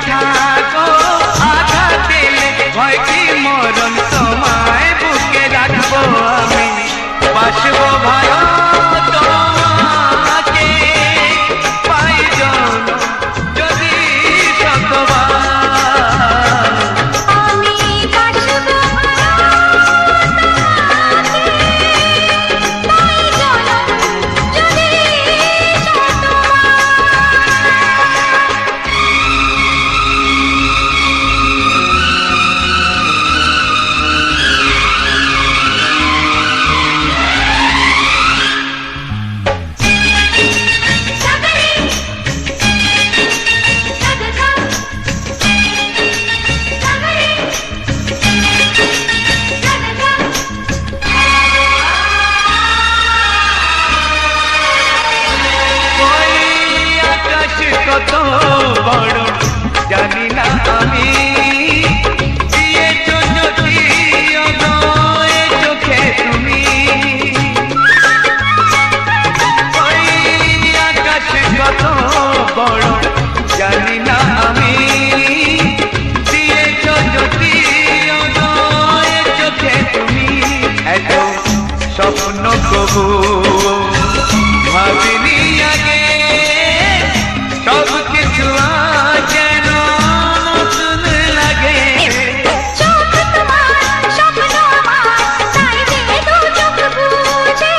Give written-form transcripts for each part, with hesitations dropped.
থাকো, আঘাত দিলে ভয় কি মরণ, তোমায় বুকে রাখবো আমি, বাসবো ভালো তোমাকে, পাই জনম যদি শতবার। আমি বাসবো পাই জনম যদি কত বড় জানি না আমি, দিয়েছো যদি অনয় চোখে তুমি, ওই আকাশ কত বড় জানি না আমি, দিয়েছো যদি অনয় চোখে তুমি, এত স্বপ্ন কবু ভাবিনি আগে, সব কিছু যেন নতুন লাগে। চোখ তোমার স্বপ্ন আমার, তাই যে দু চোখ বুঝে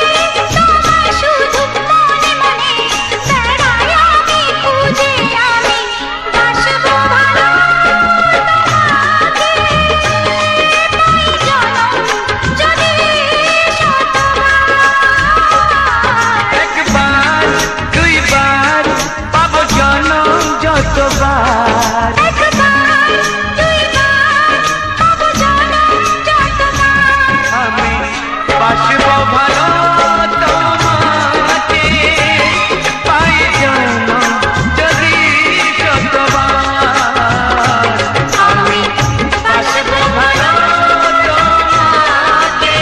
তোমায় শুধু মনে মনে বেড়াই আমি খুঁজে, আমি বাসবো ভালো তোমাকে, পাই জনম যদি শতবার। একবার দুইবার পাবো জনম যতবার, একবার দুইবার পাবো জনম যতবার। আমি বাসবো ভালো তোমাকে, পাই জনম যদি শতবার। আমি বাসবো ভালো তোমাকে,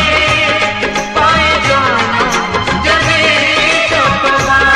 পাই জনম যদি শতবার।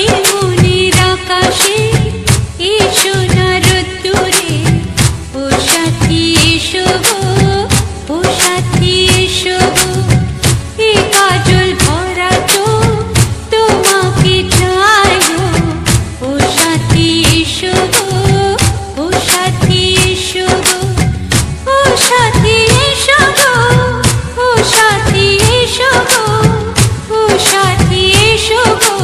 এই মনের আকাশে এসো না রোদ্দুরে, ও সাথী এসো গো, ও সাথী এসো গো, এই কাজল ভরা চোখ তোমাকে চাই গো, ও সাথী এসো গো, ও সাথী এসো গো, ও সাথী এসো গো, ও সাথী এসো গো, ও সাথী এসো গো,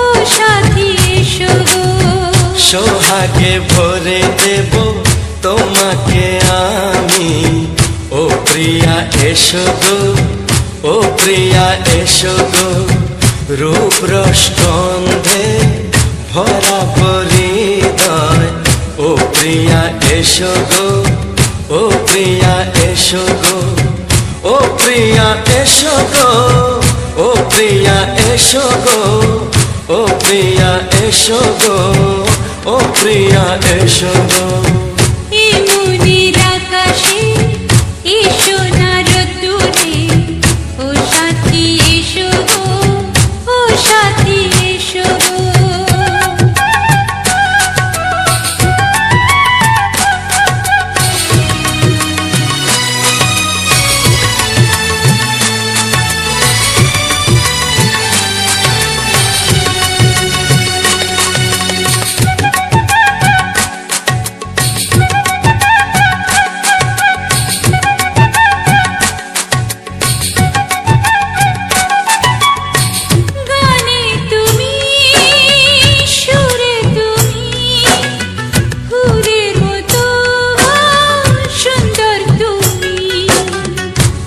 ও সাথী এসো গো। সোহাগে ভরে দেব তোমাকে আমি, ও প্রিয়া এসো গো, ও প্রিয়া এসো গো, রূপ রসগন্ধে ভরা পরিদয়, ও প্রিয়া এসো গো, ও প্রিয়া এসো গো, ও প্রিয়া এসো গো, ও প্রিয়া এসো গো, ও প্রিয়া এসো গো, ও প্রিয়া এসো গো। এই মনের আকাশে এসো না রোদ্দুরে, ও সাথী এসো গো, ও সাথী এসো গো।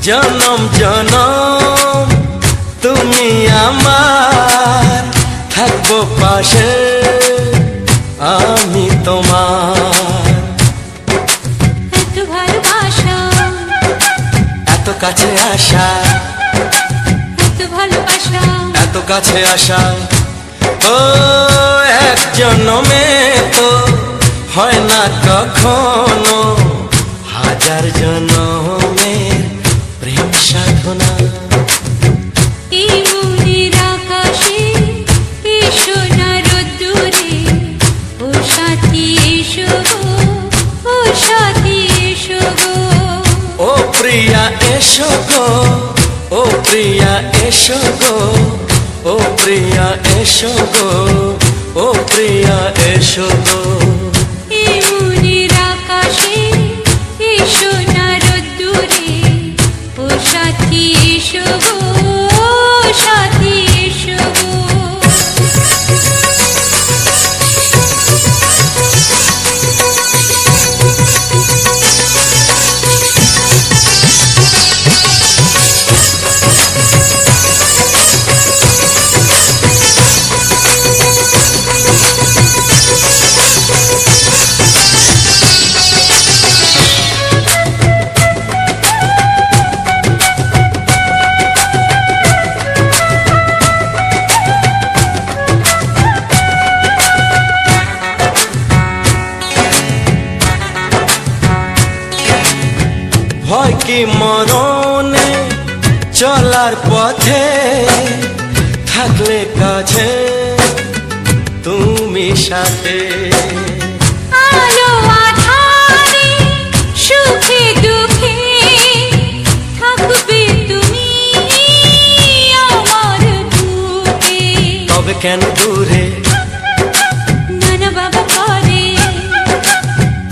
জনম জনম তুমি আমার, থাকবো পাশে আমি তোমার। এত ভালোবাসা, এত কাছে আসা, এত ভালোবাসা, এত কাছে আসা, ও এক জন্মে তো হয় না কখনো, হাজার জন্মের প্রেম সাধনা। এই মনের আকাশে এই সোনার রোদ্দুরে, ও সাথী এসো গো, ও সাথী এসো গো। ও প্রিয়া এসো গো, ও প্রিয়া এসো গো, ও প্রিয়া এসো গো, ও প্রিয়া এসো গো। এই মনের আকাশে এই সোনার রোদ্দুরে, ও সাথী এসো গো, ও সাথী এসো গো। ভয় কি মরণে চলার পথে, থাকলে কাছে তুমি সাথে। আলো আঁধারে সুখে দুঃখে থাকবে তুমি আমার বুকে। তবে কেন দূরে, নানা বাবা করে,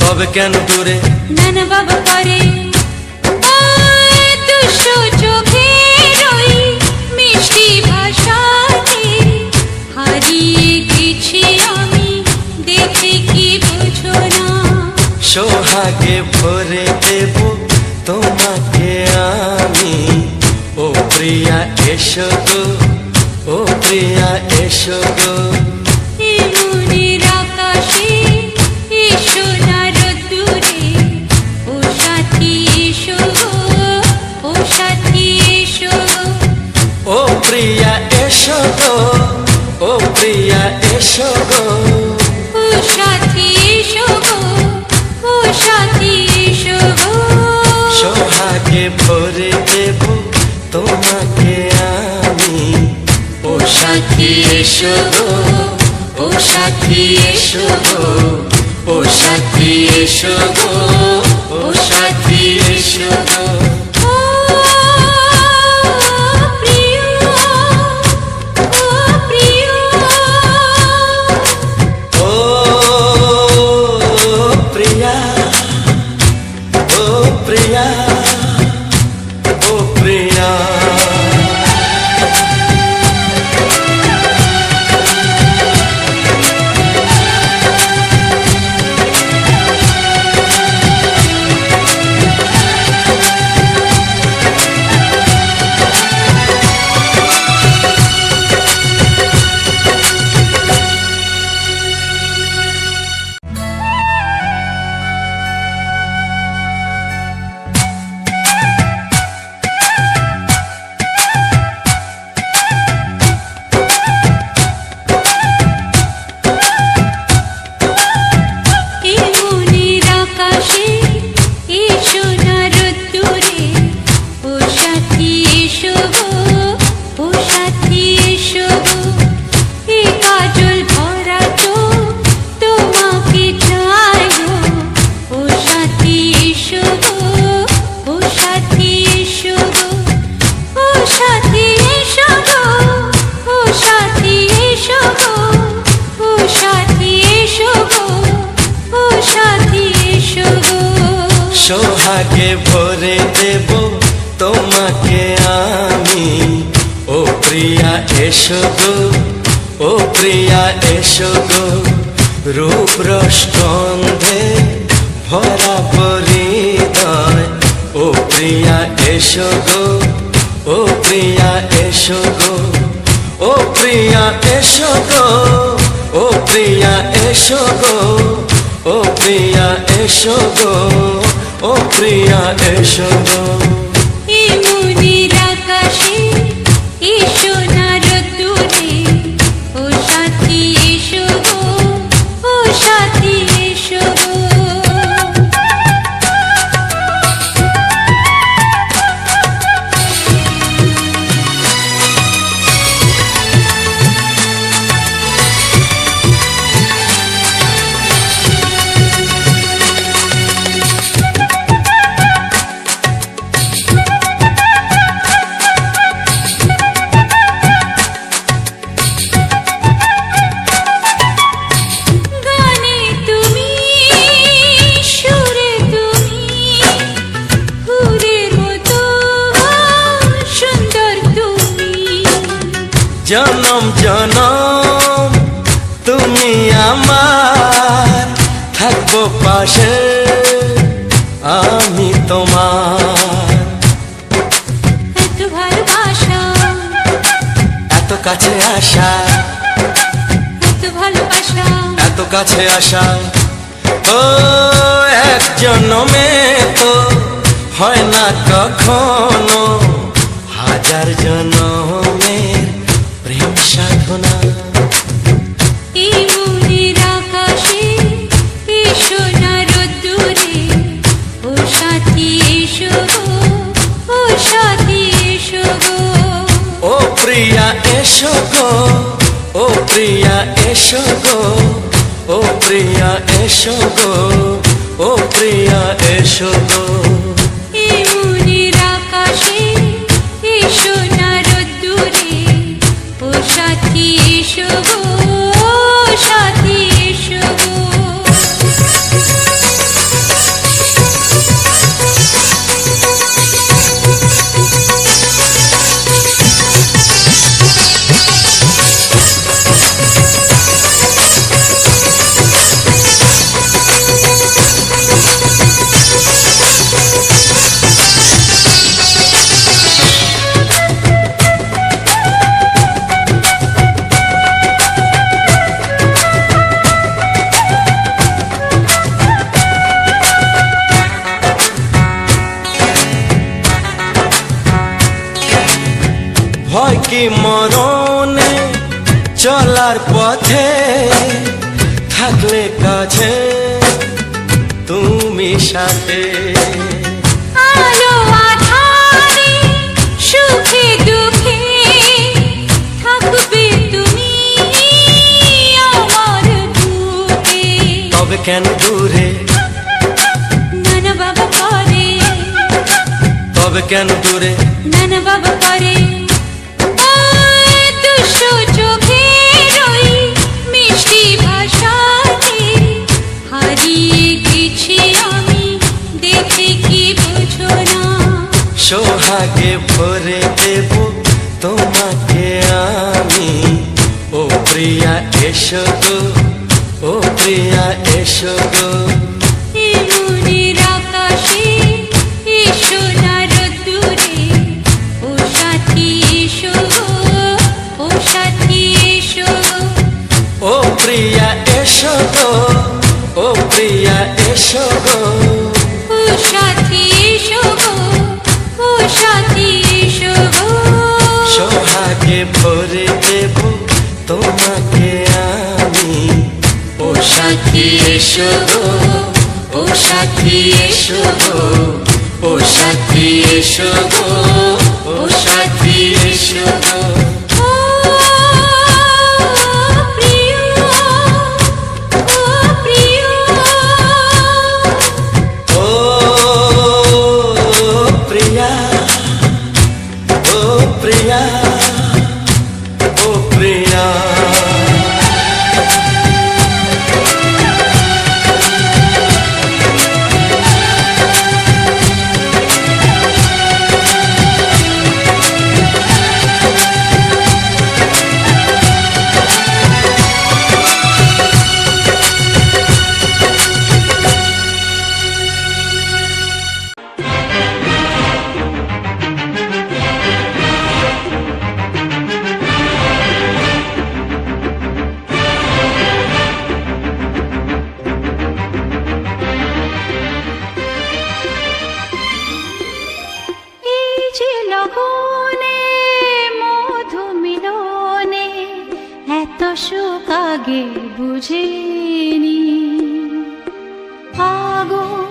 তবে কেন দূরে, নানা বাবা করে। ওই দুশো চোখের ওই মিষ্টি ভাষাতে হারিয়ে গেছি আমি, দেখে কি বুঝো না। সোহাগে ভরে দেব তোমাকে আমি, ও প্রিয়া এসো গো, ও প্রিয়া এসো গো। এই মনের আকাশে এই সোনার রোদ্দুরে, ও সাথী এসো গো, ও সাথী এসো গো। ও প্রিয়া এসো গো, ও প্রিয়া এসো গো। ও সাথী এসো গো, ও সাথী এসো গো। সোহাগে ভরে দেব তোমাকে আমি, ও সাথী এসো গো, ও সাথী এসো গো, ও সাথী এসো গো, ও সাথী এসো গো। ও প্রিয়, ও প্রিয়, ও প্রিয়া, ও প্রিয়া, ও প্রিয়া। এই মনের আকাশে এই সোনার রোদ্দুরে, ও সাথী এসো গো, ও সাথী এসো গো। এই কাজল ভরা চোখ তোমাকে চাই গো, ও সাথী এসো গো, ও সাথী এসো গো। ও সাথী এসো গো, ও সাথী এসো গো, ও সাথী এসো গো, ও সাথী এসো গো। সোহাগে ভরে দেব তোমাকে আমি, ও প্রিয়া এসো গো, ও প্রিয়া এসো গো। রূপ রস গন্ধে ভরা পরিদয়, ও ও প্রিয়া এসো গো, ও প্রিয়া এসো গো, ও প্রিয়া এসো গো, ও প্রিয়া এসো গো, ও প্রিয়া এসো গো, ও প্রিয়া এসো গো। এই মনের আকাশে এসো না রোদ্দুরে, ও সাথী এসো গো, ও সাথী এসো গো। গানে তুমি, সুরে তুমি, হুরের মতো সুন্দর তুমি। জনম জনম তুমি আমার, থাকবো পাশে আমি তোমার। এত ভালোবাসা, এত কাছে আসা, এত ভালোবাসা, এত কাছে আসা, ও এক জন্মে তো হয় না কখনো, হাজার জন্মের প্রেম সাধনা। এই মনের আকাশে এসো না রোদ্দুরে, ও সাথী এসো গো, ও সাথী এসো গো। ও প্রিয়া এসো গো, ও প্রিয়া এসো গো, ও প্রিয়া এসো গো, ও প্রিয়া এসো গো। এই মনের আকাশে এসো না রোদ্দুরে, ও সাথী এসো গো, ও সাথী এসো গো। ভয় কি মরণে চলার পথে, থাকলে কাছে তুমি সাথে। আলো আঁধারে, সুখে দুঃখে, থাকবে তুমি আমার বুকে। তবে কেন দূরে, নানা বাবা করে, তবে কেন দূরে, নানা বাবা করে। ওই দুষ্টু চোখের ওই মিষ্টি ভাষাতে হারিয়ে গেছি আমি, দেখে কি বুঝো না। সোহাগে ভরে দেব তোমাকে আমি, ও প্রিয়া এসো গো, ও প্রিয়া এসো গো। এই মনের আকাশে এসো না রোদ্দুরে, ও সাথী এসো গো, ও সাথী এসো গো। ও প্রিয়া এসো গো, ও প্রিয়া এসো গো। ও সাথী এসো গো, ও সাথী এসো গো। সোহাগে ভরে দেব তোমাকে আমি, ও সাথী এসো গো, ও সাথী এসো গো, ও সাথী এসো গো, ও সাথী এসো গো। ও প্রিয়, ও প্রিয়, ও প্রিয়া, ও প্রিয়া, ও প্রিয়া। লগনে মধু মিলনে এত সুখ আগে বুঝিনি আগুন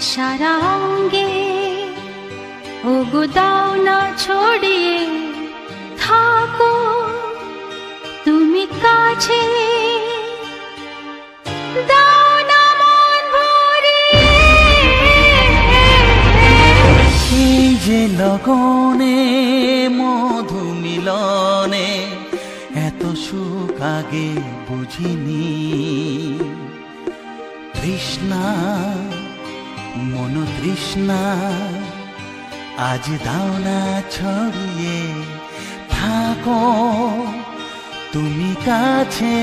সারা অঙ্গে ওগো দাও না ছড়িয়ে থাকো তুমি কাছে দাও না মন ভরিয়ে এই যে লগনে মধু মিলনে এত সুখ আগে বুঝিনি তৃষ্ণা মন তৃষ্ণা আজ দাও না ছড়িয়ে থাকো তুমি কাছে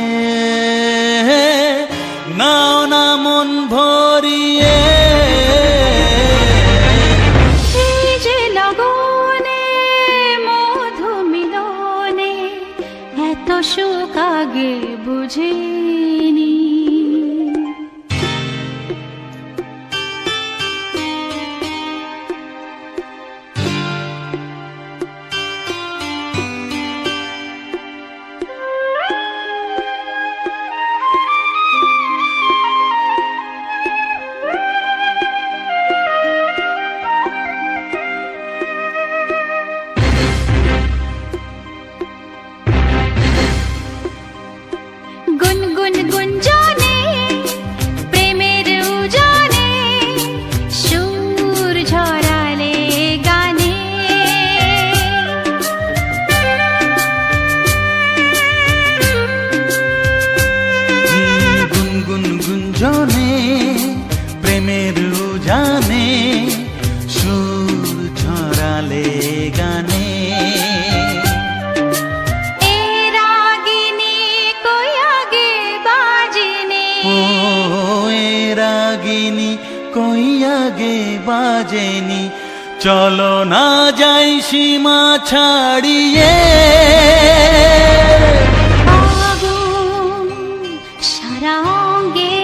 নাও না মন ভরিয়ে এই যে লগনে মধু মিলনে এত সুখ আগে বুঝিনি গুনগুন গুঞ্জনে প্রেমের উজানে সুর ঝরালে গানে গুনগুন গুঞ্জনে প্রেমের উজানে সুর ছড়ালে গানে এ রাগিনী কই আগে বাজেনি ও এ রাগিনী কই আগে বাজেনি চলো না যাই সীমা ছাড়িয়ে আগুন সারা অঙ্গে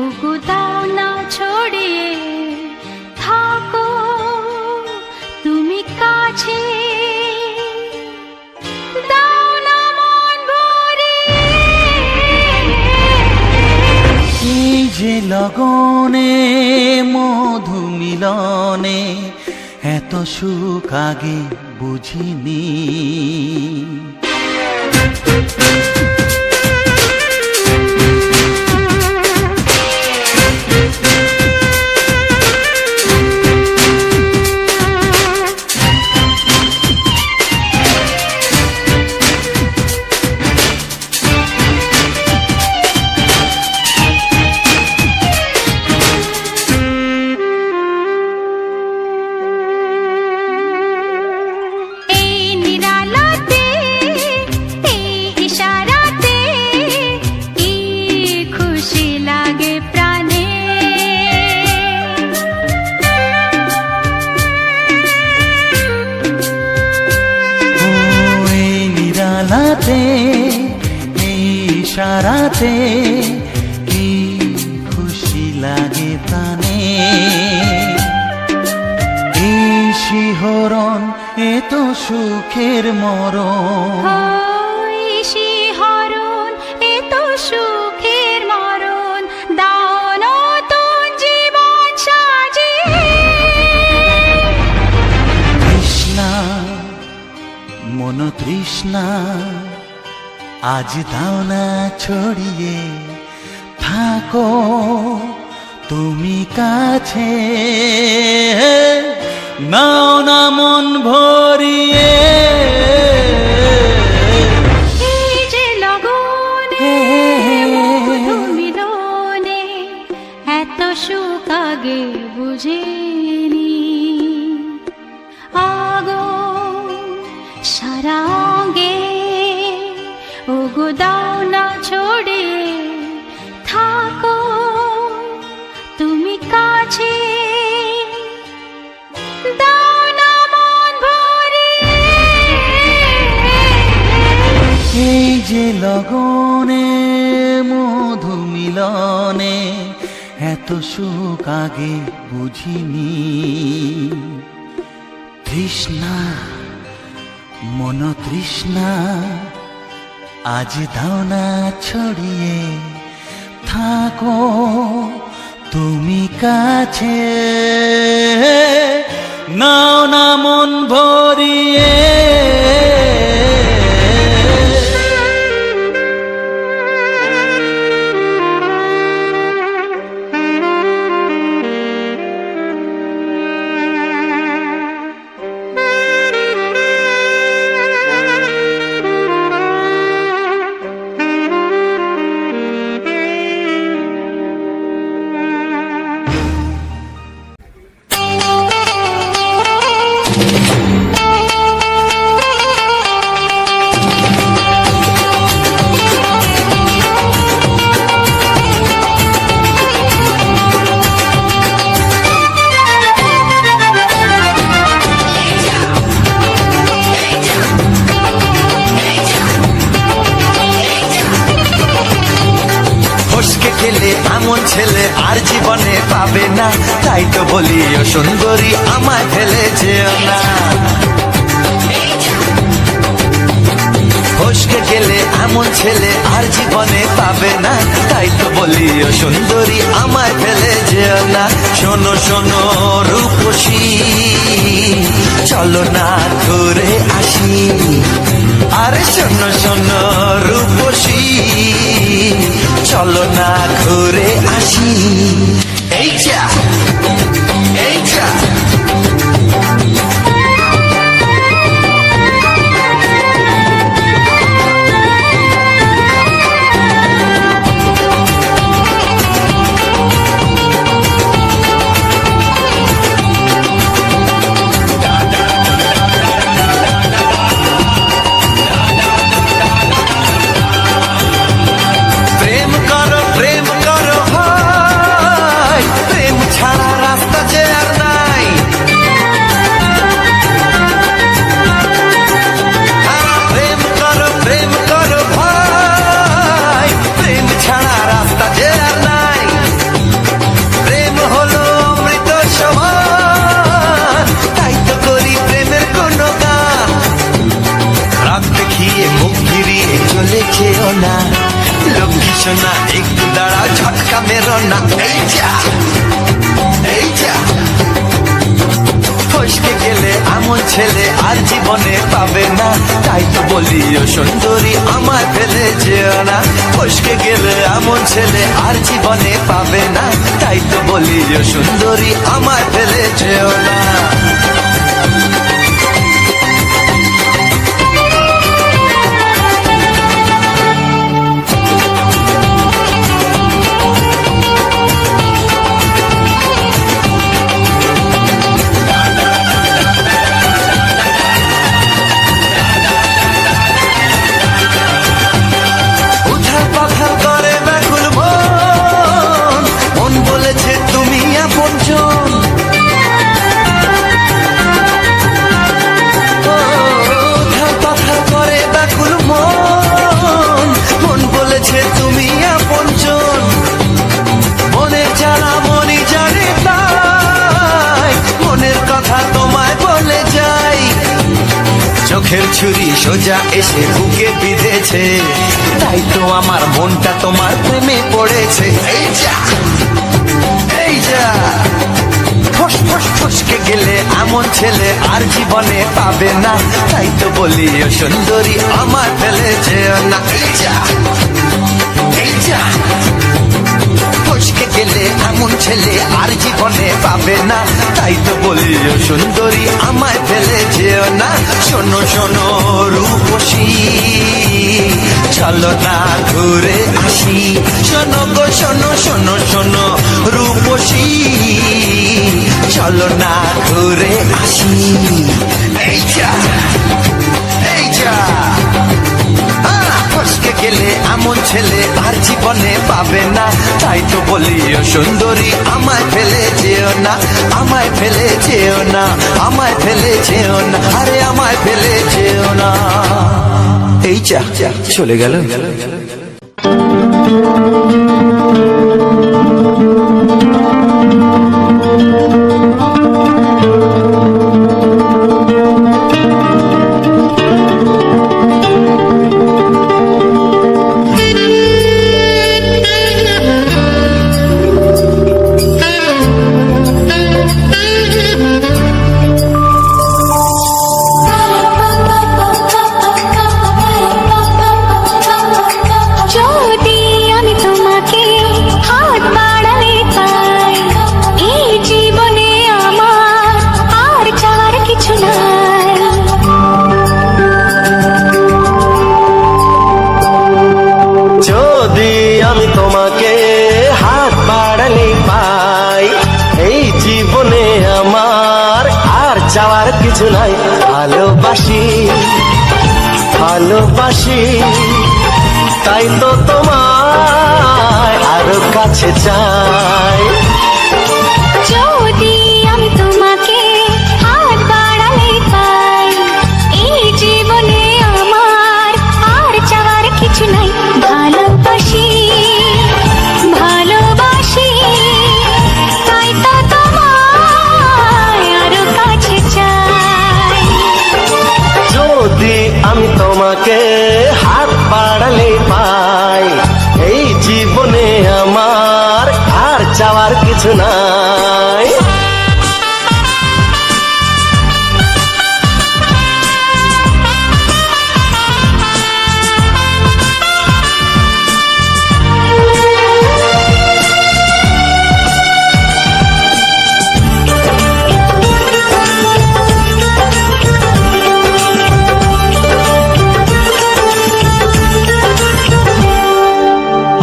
ওগো দাও না ছড়িয়ে থাকো তুমি কাছে দাও না মন ভরিয়ে এই যে লগনে মধু মিলনে এত সুখ আগে বুঝিনি এই নিরালাতে এই ইশারাতে কি খুশি লাগে প্রাণে ও এই নিরালাতে এই ইশারাতে কি খুশি লাগে প্রাণে এই শিহরণ এ তো সুখের মরণ ওই শিহরণ এ তো সুখের মরণ দাও নতুন জীবন সাজিয়ে তৃষ্ণা মন তৃষ্ণা আজ দাও না ছড়িয়ে থাকো তুমি কাছে নাও না মন ভরিয়ে এই যে লগনে মধু মিলনে এত সুখ আগে বুঝিনি আগুন সারা অঙ্গে ওগো দাও না ছড়িয়ে থাকো তুমি কাছে দাও না মন ভরিয়ে এই যে লগনে মধু মিলনে এত সুখ আগে বুঝিনি তৃষ্ণা মন তৃষ্ণা আজ দাও না ছড়িয়ে থাকো তুমি কাছে নাও না মন ভরিয়ে এমন ছেলে আর জীবনে পাবে না, তাই তো বলি ও সুন্দরী আমায় ফেলে যেও না। ফসকে গেলে এমন ছেলে আর জীবনে পাবে না, তাই তো বলি ও সুন্দরী আমায় ফেলে যেও না। শোনো শোনো রূপসী চলো না ঘুরে আসি, আরে শোনো শোনো রূপসী চলো না ঘুরে আসি। এই যা এই যা না একটু দাঁড়াও ঝটকা মেরো না। এই যা এই যা ফসকে গেলে এমন ছেলে আর জীবনে পাবে না, তাই তো বলি ও সুন্দরী আমায় ফেলে যেও না। ফসকে গেলে এমন ছেলে আর জীবনে পাবে না, তাই তো বলি ও সুন্দরী আমায় ফেলে যেও না। চোখের ছুরি সোজা এসে বুকে বিঁধেছে, তাই তো আমার মনটা তোমার প্রেমে পড়েছে। এই যা এই যা ফস ফস ফসকে গেলে এমন ছেলে আর জীবনে পাবে না, তাই তো বলি ও সুন্দরী আমার ফেলে যেও না। এই যা এই যা ফসকে গেলে এমন ছেলে আর জীবনে পাবে না, তাই তো বলি ও সুন্দরী আমায় ফেলে যেও না। শোনো শোনো রূপসী চলো না ঘুরে আসি, শোনো গো শোনো শোনো শোনো রূপসী চলো না ঘুরে আসি। এই যা এই যা ফসকে গেলে এমন ছেলে আর জীবনে পাবে না, তাই তো বলি ও সুন্দরী আমায় ফেলে যেও না। আমায় ফেলে যেও না, আমায় ফেলে যেও না, আরে আমায় ফেলে যেও না। এই যা চলে গেল। চাওয়ার কিছু নাই। ভালোবাসি ভালোবাসি তাই তো তোমায় আরো কাছে চাই। যদি আমি তোমাকে হাত বাড়ালে পাই, এই জীবনে আমার আর চাওয়ার কিছু নাই। ভালোবাসি ভালোবাসি তাই তো তোমায় আরো কাছে চাই। যদি আমি তোমাকে হাত বাড়ালে পাই, এই জীবনে আমার আর চাওয়ার কিছু নাই।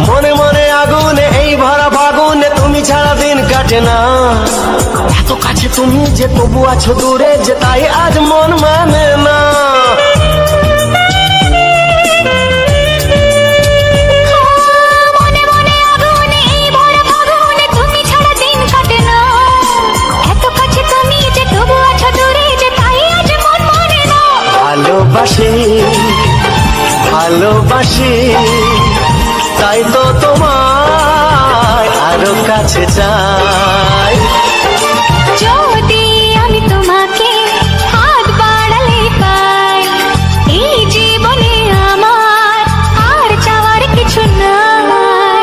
মনে মনে আগুনে এই ভরা ফাগুনে তুমি ছাড়া দিন কাটে না। এত কাছে তুমি যে তবু আছো দূরে, যে তাই আজ মন মানে না। মনে মনে আগুনে এই ভরা ফাগুনে তুমি ছাড়া দিন কাটে না। এত কাছে তুমি যে তবু আছো দূরে, যে তাই আজ মন মানে না। ভালোবাসি ভালোবাসি তাই তো তোমায় আরো কাছে চাই। যদি আমি তোমাকে হাত বাড়ালে পাই, এই জীবনে আমার আর চাওয়ার কিছু নাই।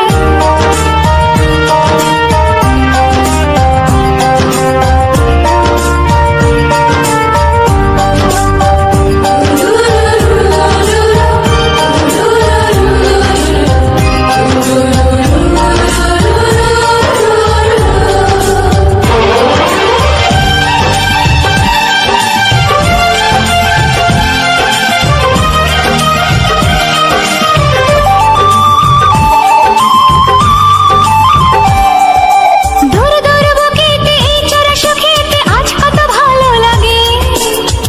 দূর দূর বুকেতে এই চোরা সুখেতে আজ কত ভালো লাগে।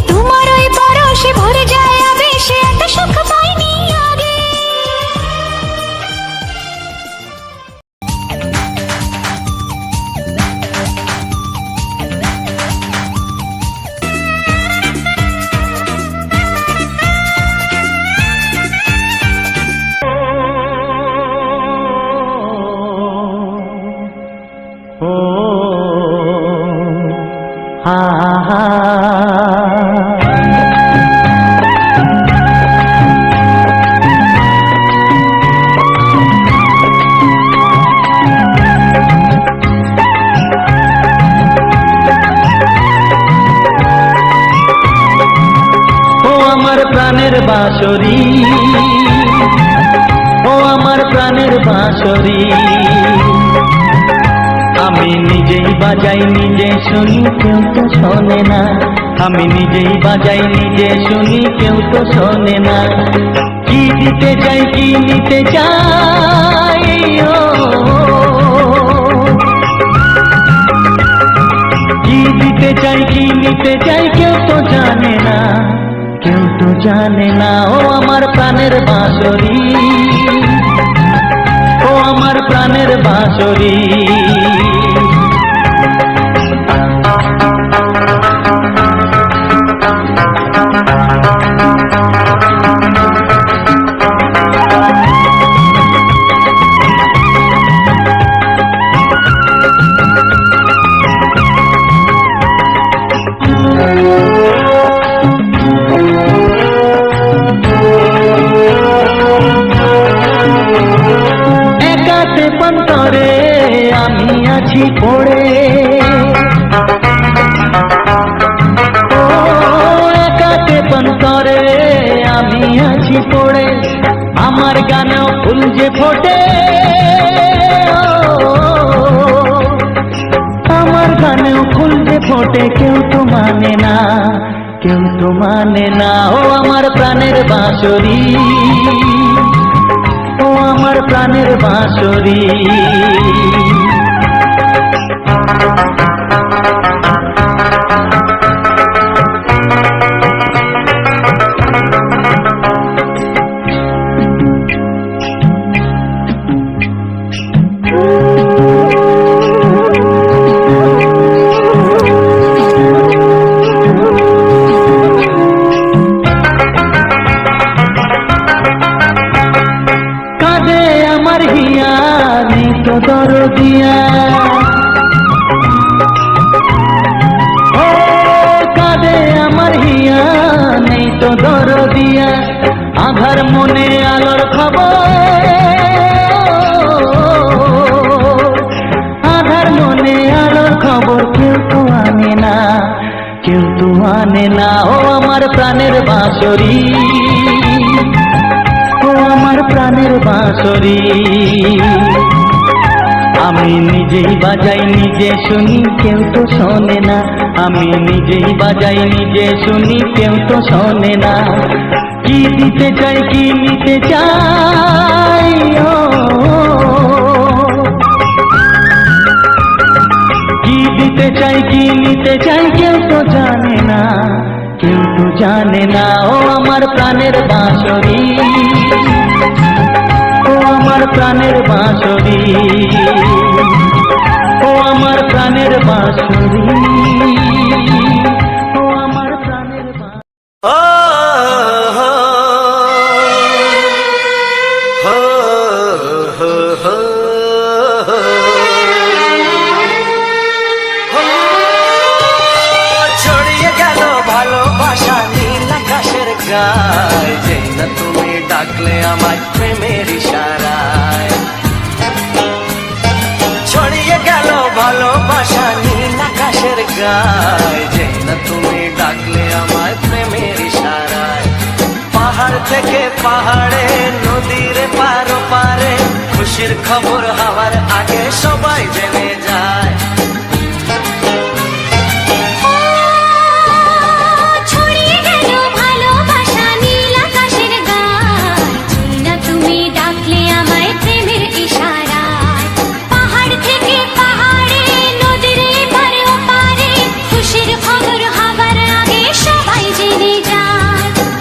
তোমার ওই পরশে ভরে যায় আবেশে, এত সুখ পাইনি আগে। ও আমার প্রাণের বাঁশরি, ও আমার প্রাণের বাঁশরি, আমি নিজেই বাজাই নিজে শুনি কেউ তো শোনে না। আমি নিজেই বাজাই নিজে শুনি কেউ তো শোনে না। কি দিতে চাই কি নিতে চাই, ও কি দিতে চাই কি নিতে চাই কেউ তো জানে না, কেউ তো জানে না। ও আমার প্রাণের বাঁশরি, ও আমার প্রাণের বাঁশরি। একাতে পন্তরে আমি আছি পড়ে, ও একাতে পন্তরে আমি আছি পড়ে। আমার গানেও ফুল যে ফোটে, আমার গানেও ফুল যে ফোটে, কেউ তো মানে না, কেউ তো মানে না। ও আমার প্রাণের বাঁশরি, ও আমার প্রাণের বাঁশরি। দরদিয়া, আধার মনে আলোর খবর, আধার মনে আলোর খবর কেউ তো আনে না, কেউ তো আনে না। ও আমার প্রাণের বাঁশরি, ও আমার প্রাণের বাঁশরি, আমি নিজেই বাজাই নিজে শুনি কেউ তো শোনে না, আমি নিজেই বাজাই নিজে শুনি কেউ তো শোনে না। কি দিতে চাই কি নিতে চাই, ও কি দিতে চাই কি নিতে চাই কেউ তো জানে না, কেউ তো জানে না। ও আমার প্রাণের বাঁশরি, ও আমার প্রাণের বাঁশরি, ও আমার প্রাণের বাঁশরি, ও আমার প্রাণের বাঁশরি। ও হো হো হো হো হো, ছড়িয়ে গেল ভালোবাসা নীল আকাশের গায়ে, যেই না তুমি ডাকলে আমায় প্রেমের ইশারায়। ছড়িয়ে গেল ভালোবাসা নীল আকাশের গায়ে, যেই না তুমি ডাকলে আমায় প্রেমের ইশারায়। পাহাড় থেকে পাহাড়ে, নদীর পারো পারে, খুশির খবর হওয়ার আগে সবাই জেনে যায়। ছড়িয়ে গেল ভালোবাসা নীল আকাশের গায়ে, যেই না তুমি ডাকলে আমায় প্রেমের ইশারায়। পাহাড় থেকে পাহাড়ে, নদীর এপারে ওপারে, খুশির খবর হবার আগে সবাই জেনে যায়।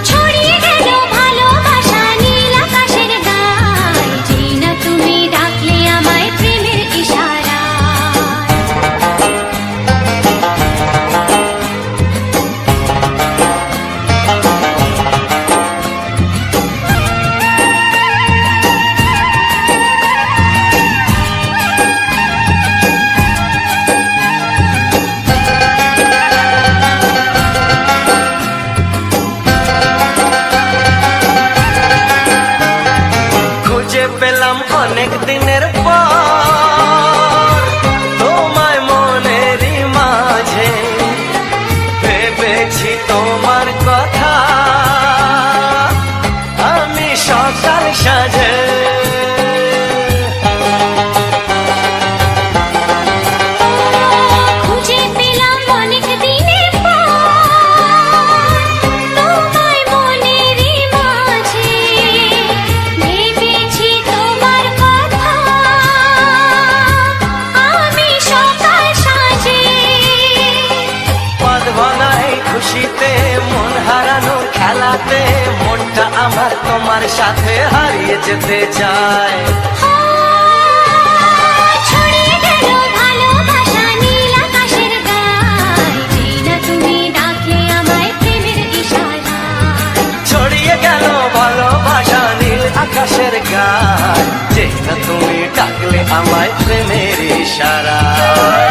ছড়িয়ে গেল ভালোবাসা নীল আকাশের গায়ে, যেই না তুমি ডাকলে আমায় প্রেমের ইশারায়। খুঁজে পেলাম অনেক দিনের পর তোমায় মনেরই মাঝে, ভেবেছি তোমার কথা আমি সকাল সাজে। খুঁজে পেলাম অনেক দিনের পর তোমায় মনেরই মাঝে, ভেবেছি তোমার কথা আমি সকাল সাজে। পদ ভাঙাই খুশিতে, মন হারানোর খেলাতে, মনটা আমার তোমার সাথে হারিয়ে যেতে চায়। ছড়িয়ে গেল ভালোবাসা নীল আকাশের গায়ে, যেই না তুমি ডাকলে আমায় প্রেমের ইশারায়। ছড়িয়ে গেল ভালোবাসা নীল আকাশের গায়ে, যেই না তুমি ডাকলে আমায় প্রেমের ইশারায়।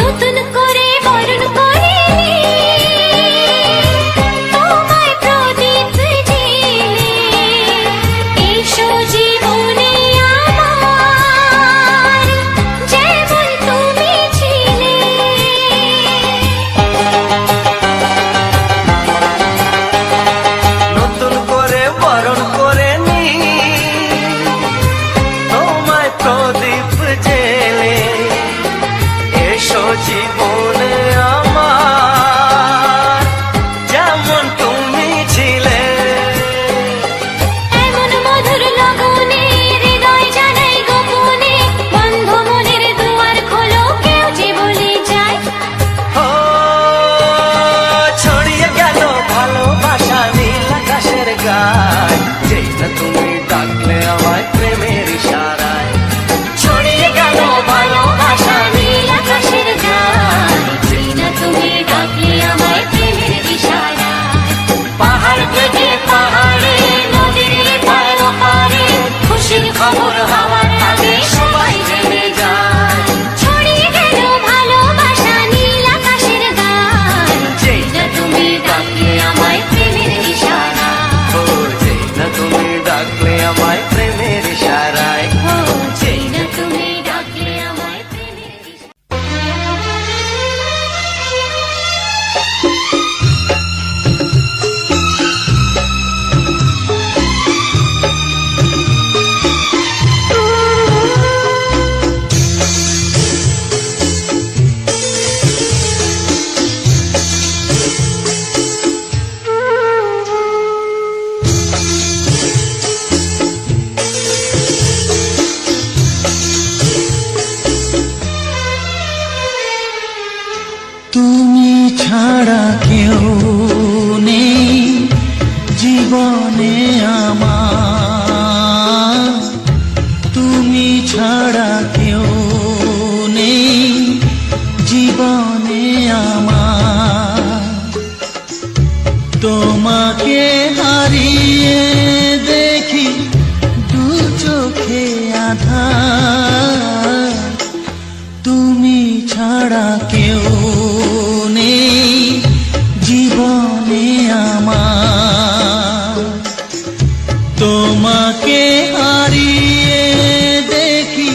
নতুন করে বরণ করে আমায় প্রেমের ইশারায় ও যেই না তুমি ডাকলে আমায় প্রেমের ইশারায়। তুমি ছাড়া কেউ নেই জীবনে আমার, তুমি ছাড়া কেউ নেই জীবনে আমার। তোমাকে হারিয়ে দেখি দু চোখে আধার, তুমি ছাড়া কেউ নেই জীবনে আমার। তোমাকে হারিয়ে দেখি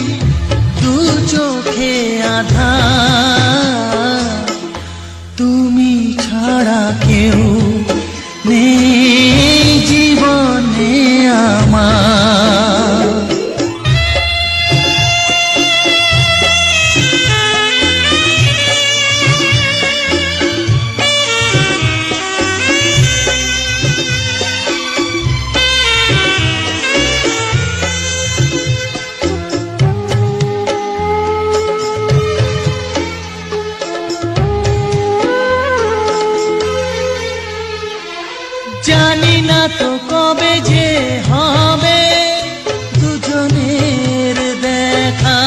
দু চোখে আধার, তুমি ছাড়া কেউ নেই জীবনে আমার। জানি না তো কবে যে হবে দুজনের দেখা,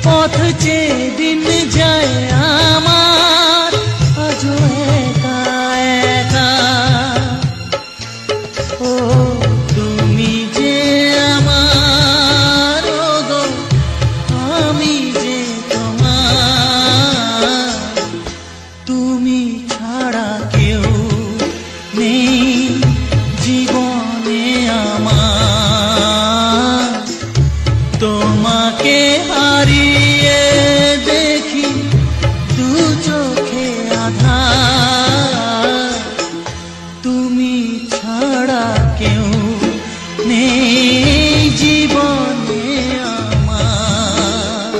পথ চেয়ে দিন যায় আমার আজও একা একা। ও তুমি যে আমার, ও গো আমি যে তোমার, তুমি ছাড়া কেউ নেই জীবনে আমার। তোমাকে হারিয়ে দেখি দু চোখে আধার, তুমি ছাড়া কেউ নেই জীবনে আমার।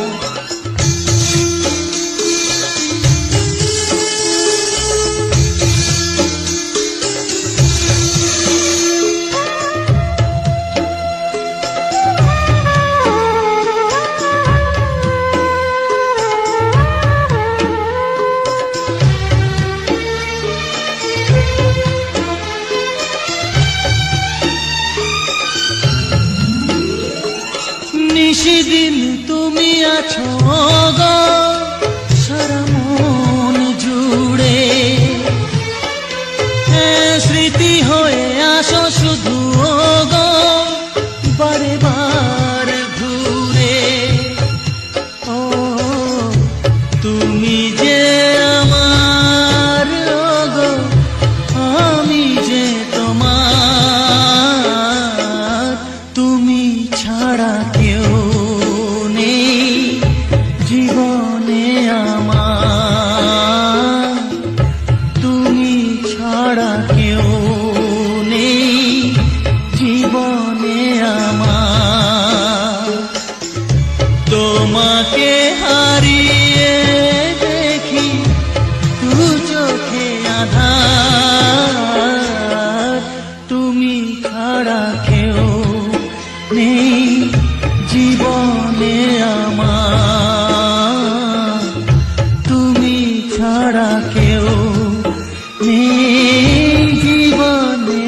নিশিদিন তুমি আছো গো সারা মন জুড়ে, স্মৃতি হয়ে আসো শুধু গো বারে বার ঘুরে। ও তুমি যে আমার, ও গো আমি যে তোমার, তুমি ছাড়া কেউ নেই জীবনে আমার। তুমি ছাড়া কেউ নেই জীবনে আমার। তোমাকে হারিয়ে দেখি দু চোখে আধার, তুমি ছাড়া কেউ নেই জীবনে আমার। তুমি ছাড়া কেউ নেই জীবনে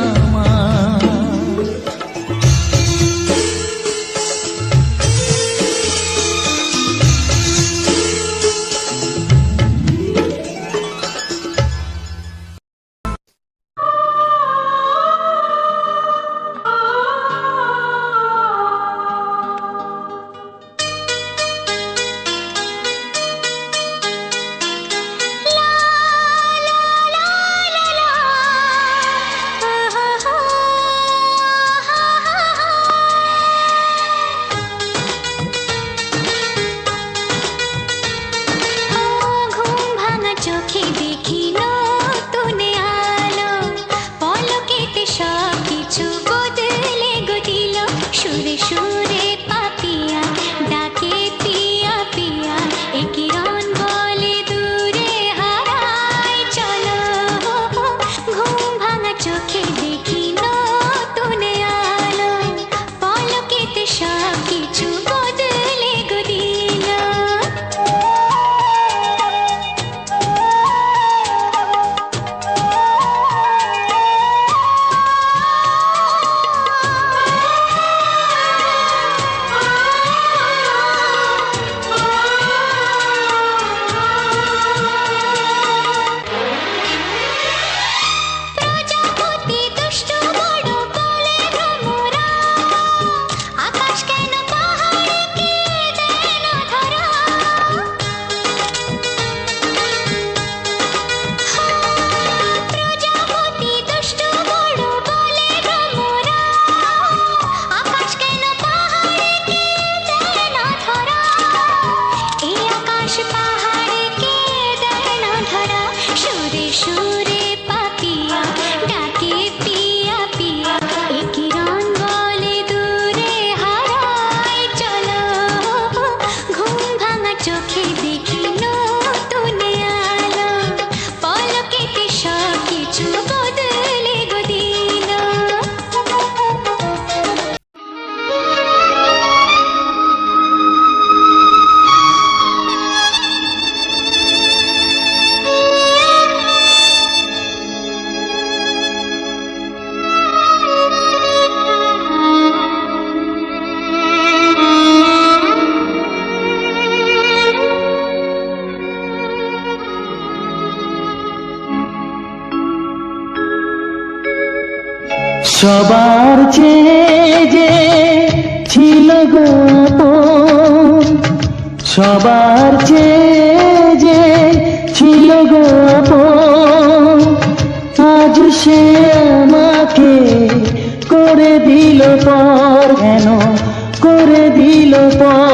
আমার। সবার চেয়ে যে ছিল গো আপন, সবার চেয়ে যে ছিল গো আপন, আজ সে আমাকে করে দিল পর, কেন করে দিল পর।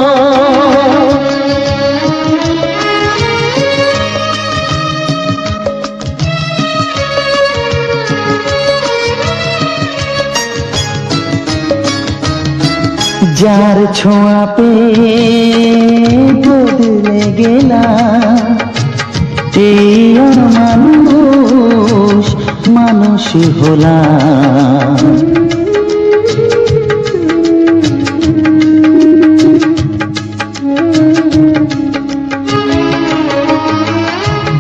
যার ছোঁয়া পেয়ে বদলে গেলাম, এই মানুষ মানুষ হলাম।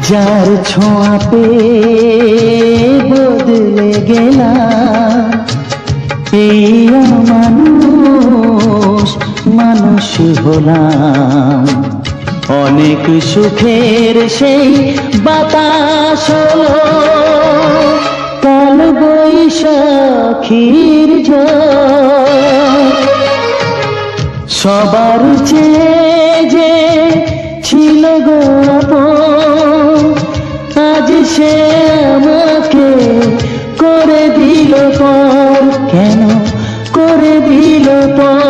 যার ছোঁয়া পেয়ে বদলে গেলাম, এই মানুষ মানুষ হলাম। অনেক সুখের সেই বাতাস হলো, কাল বৈশাখীর ঝড়। সবার চেয়ে যে ছিল গো আপন, আজ সে আমাকে করে দিল পর, কেন করে দিল পর।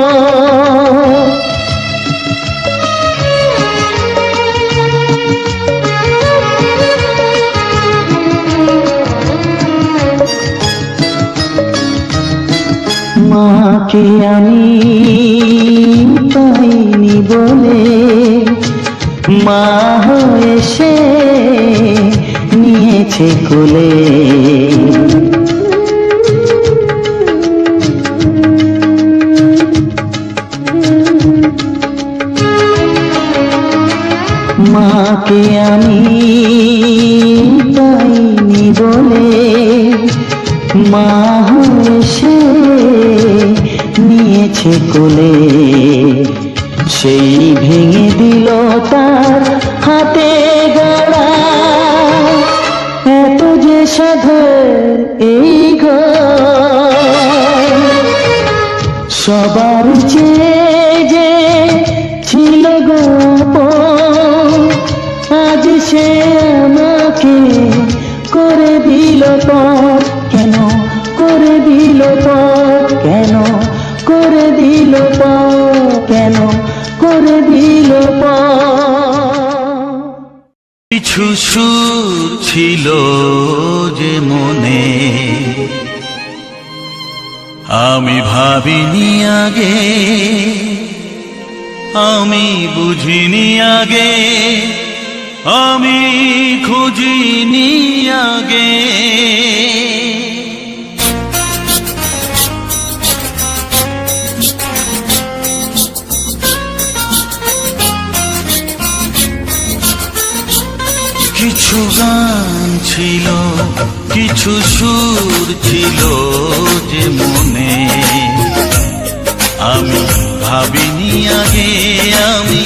মাকে আমি পাইনি বলে, মা হয়ে সে নিয়েছে কোলে। মাকে আমি পাইনি বলে, মা হয়ে সে নিয়েছে কোলে। সেই ভেঙে দিল তার হাতে গড়া, এত যে সাধের এই ঘর। সবার চেয়ে যে ছিল গো আপন, আজ সে আমাকে করে দিল পর, কেন করে দিল পর, কেন করে দিল পর, কেন করে দিল পর। কিছু সুর ছিল যে মনে, আমি ভাবিনি আগে, আমি বুঝিনি আগে, আমি খুঁজিনি আগে। কিছু গান ছিল, কিছু সুর ছিল যে মনে, আমি ভাবিনি আগে, আমি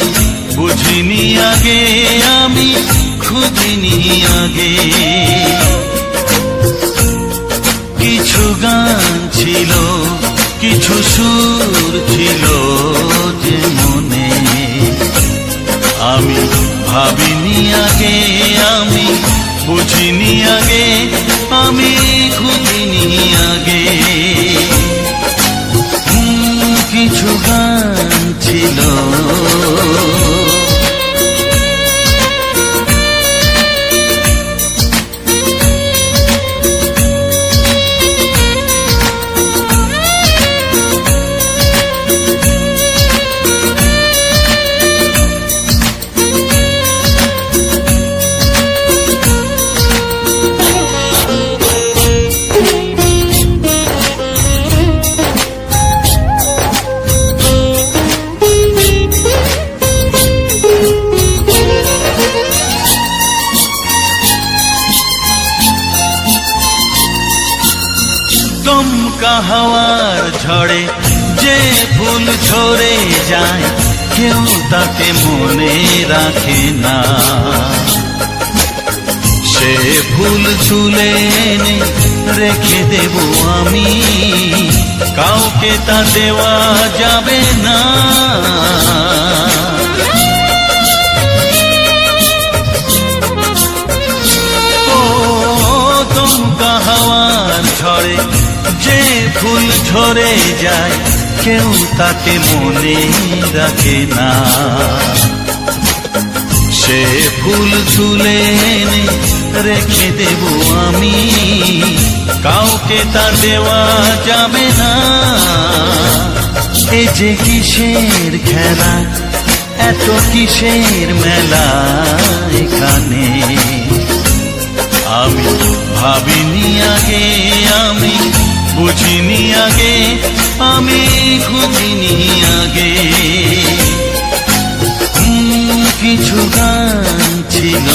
বুঝিনি আগে, আমি খুঁজিনি আগে। কিছু গান ছিল, কিছু সুর ছিল যে মনে, আমি ভাবিনি আগে, আমি বুঝিনি আগে, আমি খুঁজিনি আগে। কিছু গান ছিল। দমকা হাওয়ার ঝড়ে যে ফুল ঝরে যায়, কেউ তাকে মনে রাখে না। সে ফুল তুলে এনে রেখে দেব আমি, কাউকে তা দেওয়া যাবে না। ও দমকা হাওয়ার ঝড়ে যে ফুল ঝরে যায়, কেউ তাকে মনে রাখে না। সে ফুল তুলে এনে রেখে দেব আমি, কাউকে তা দেওয়া যাবে না। এ যে কিসের খেলা, এত কিসের মেলা এখানে, আমি ভাবিনি আগে, আমি বুঝিনি আগে, আমি খুঁজিনি আগে। কিছু গান ছিল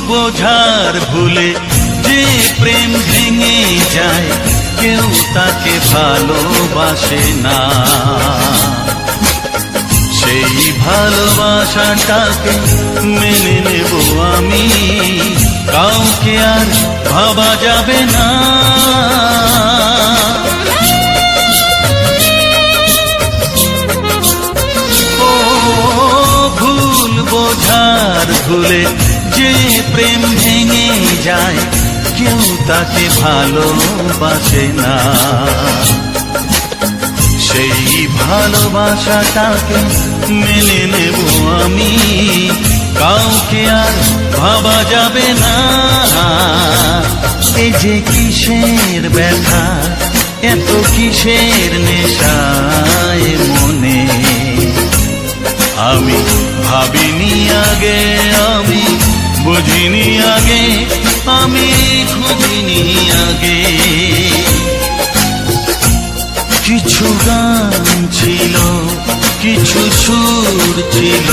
বোঝার ভুলে যে প্রেম ভেঙে যায়, কেউ তাকে ভালোবাসে না। সেই ভালোবাসাটাকে মেনে নেব আমি, কাউকে আর ভাবা যাবে না। ও ভুল বোঝার ভুলে যে প্রেম ভেঙে যায়, কেউ তাকে ভালোবাসে না। সেই ভালোবাসাটাকে মেনে নেব আমি, কাউকে আর ভাবা যাবে না। এই যে কিসের ব্যথা, এত কিসের নেশায় মনে, আমি ভাবিনি আগে, আমি বুঝিনি আগে, আমি খুঁজিনি আগে। কিছু গান ছিল, কিছু সুর ছিল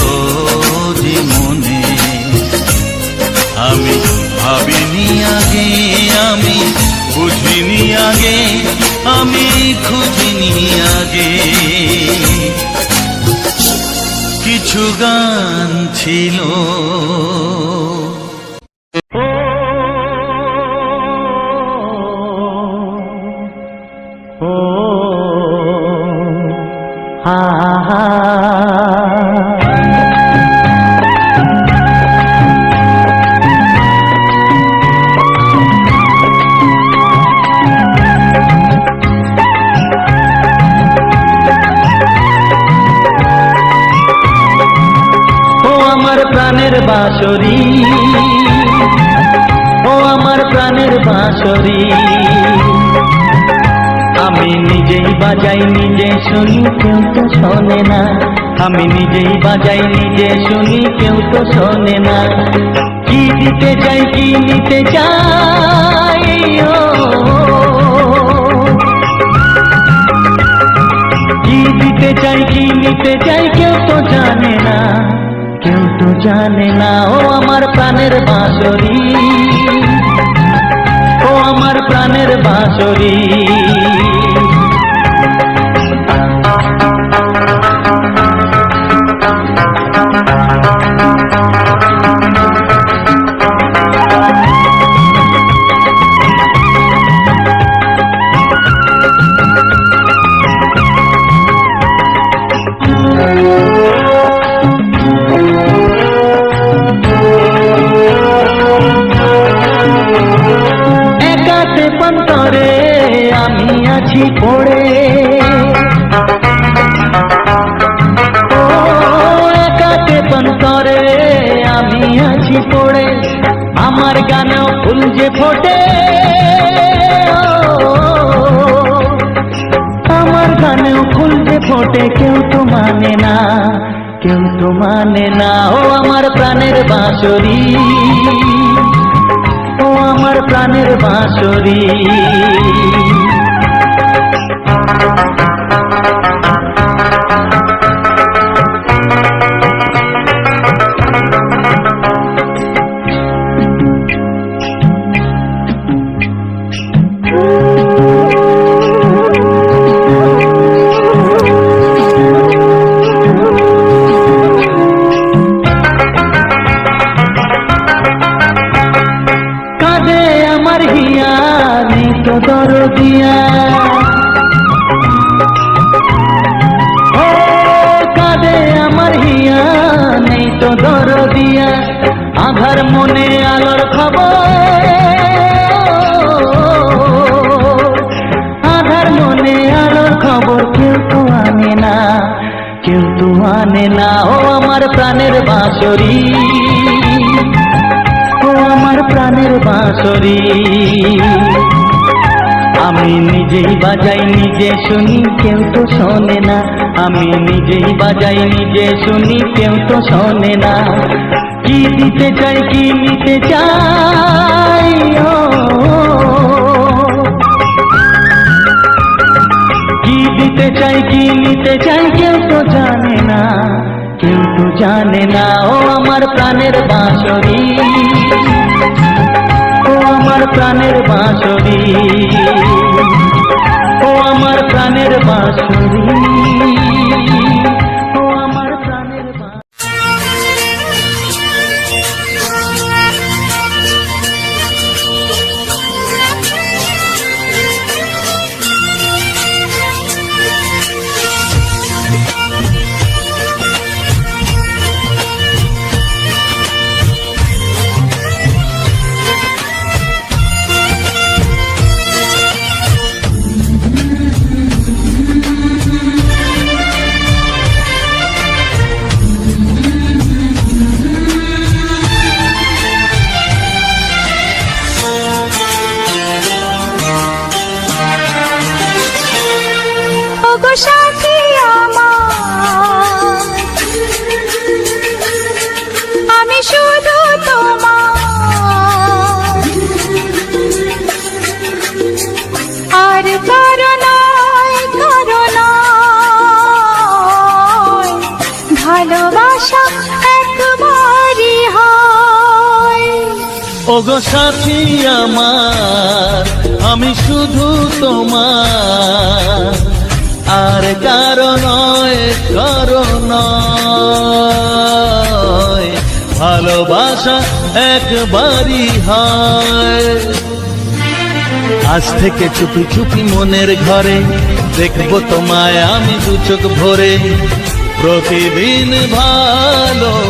যে মনে, আমি ভাবিনি আগে, আমি বুঝিনি আগে, আমি খুঁজিনি আগে। কিছু গান ছিল বাঁশরি, ও আমার প্রাণের বাঁশরি, আমি নিজেই বাজাই নিজে শুনি, কেউ তো শোনে না। আমি নিজেই বাজাই নিজে শুনি, কেউ তো শোনে না। কি দিতে চাই, কি নিতে চাই, কি দিতে চাই, কি নিতে চাই, কেউ তো জানে না, কেউ তো জানে না। ও আমার প্রাণের বাঁশরি, ও আমার প্রাণের বাঁশরি। মানে না। ও আমার প্রাণের বাঁশরি, ও আমার প্রাণের বাঁশরি। কাঁদে আমার হিয়া নেই তো দরদিয়া, ও কাঁদে আমার হিয়া নেই তো দরদিয়া। আধার মনে আলোর খবর, আধার মনে আলোর খবর কেউ তো আনে না, কেউ তো আনে না। ও আমার প্রাণের বাঁশরি, ও আমার প্রাণের বাঁশরি। আমি নিজেই বাজাই নিজে শুনি, কেউ তো শোনে না। আমি নিজেই বাজাই নিজে শুনি, কেউ তো শোনে না। কি দিতে চাই কি নিতে চাই, ও কি দিতে চাই কি নিতে চাই কেউ তো জানে না, কেউ তো জানে না। ও আমার প্রাণের বাঁশরি, ও আমার প্রাণের বাঁশরি, ও আমার প্রাণের বাঁশরি, ও আমার প্রাণের বাঁশরি। ওগো সাথী আমার, আমি শুধু তোমার, আর কারো নয়, কারো নয়। ভালোবাসা একবারই হয়। ওগো সাথী আমার, আমি শুধু তোমার, আর কারো নয়, কারো নয়। ভালোবাসা একবারই হয়। আজ থেকে চুপি চুপি মনের ঘরে দেখবো তোমায় আমি দু চোখ ভরে। প্রতিদিন ভালোবাসায়,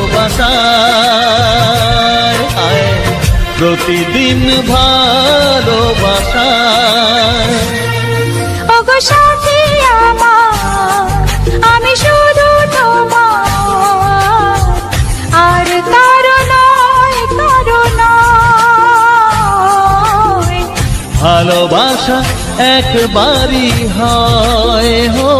প্রতিদিন ভালোবাসায়। ওগো সাথী আমার, আমি শুধু তোমার, আর কারো নয়, কারো নয়। ভালোবাসা একবারই হয় হো।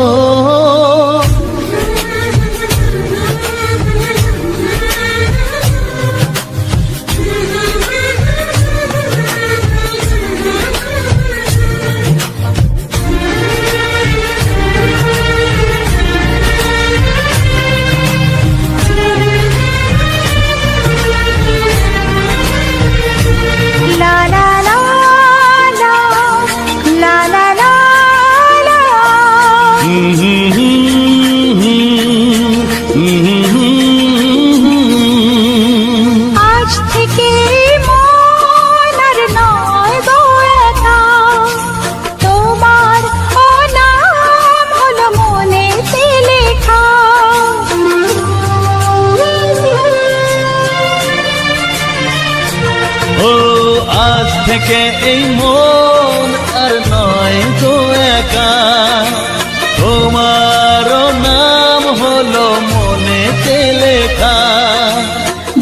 লা লা লা লা, লা লা লা লা। আজ থেকে মন আর নয় গো একা, তোমার ও নাম হলো মনেতে লেখা। ও আজ থেকে এই মন আর নয় তো একা, তোমার নাম হলো মনেতে লেখা।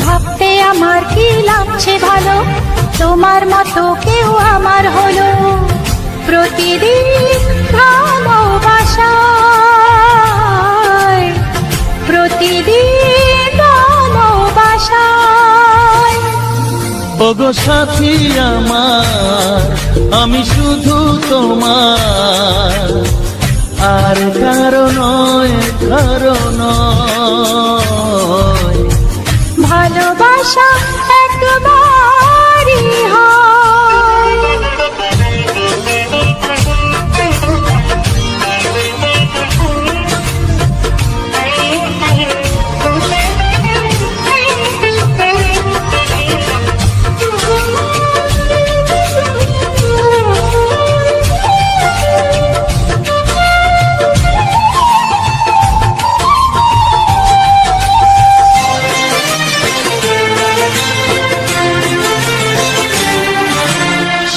ভাবতে আমার কি লাগছে ভালো, তোমার মতো কেউ আমার হলো। প্রতিদিন ভালোবাসায়, প্রতিদিন ওগো সাথী আমার, আমি শুধু তোমার, আর কারো নয়, কারো নয়। ভালোবাসা একবারই হয়।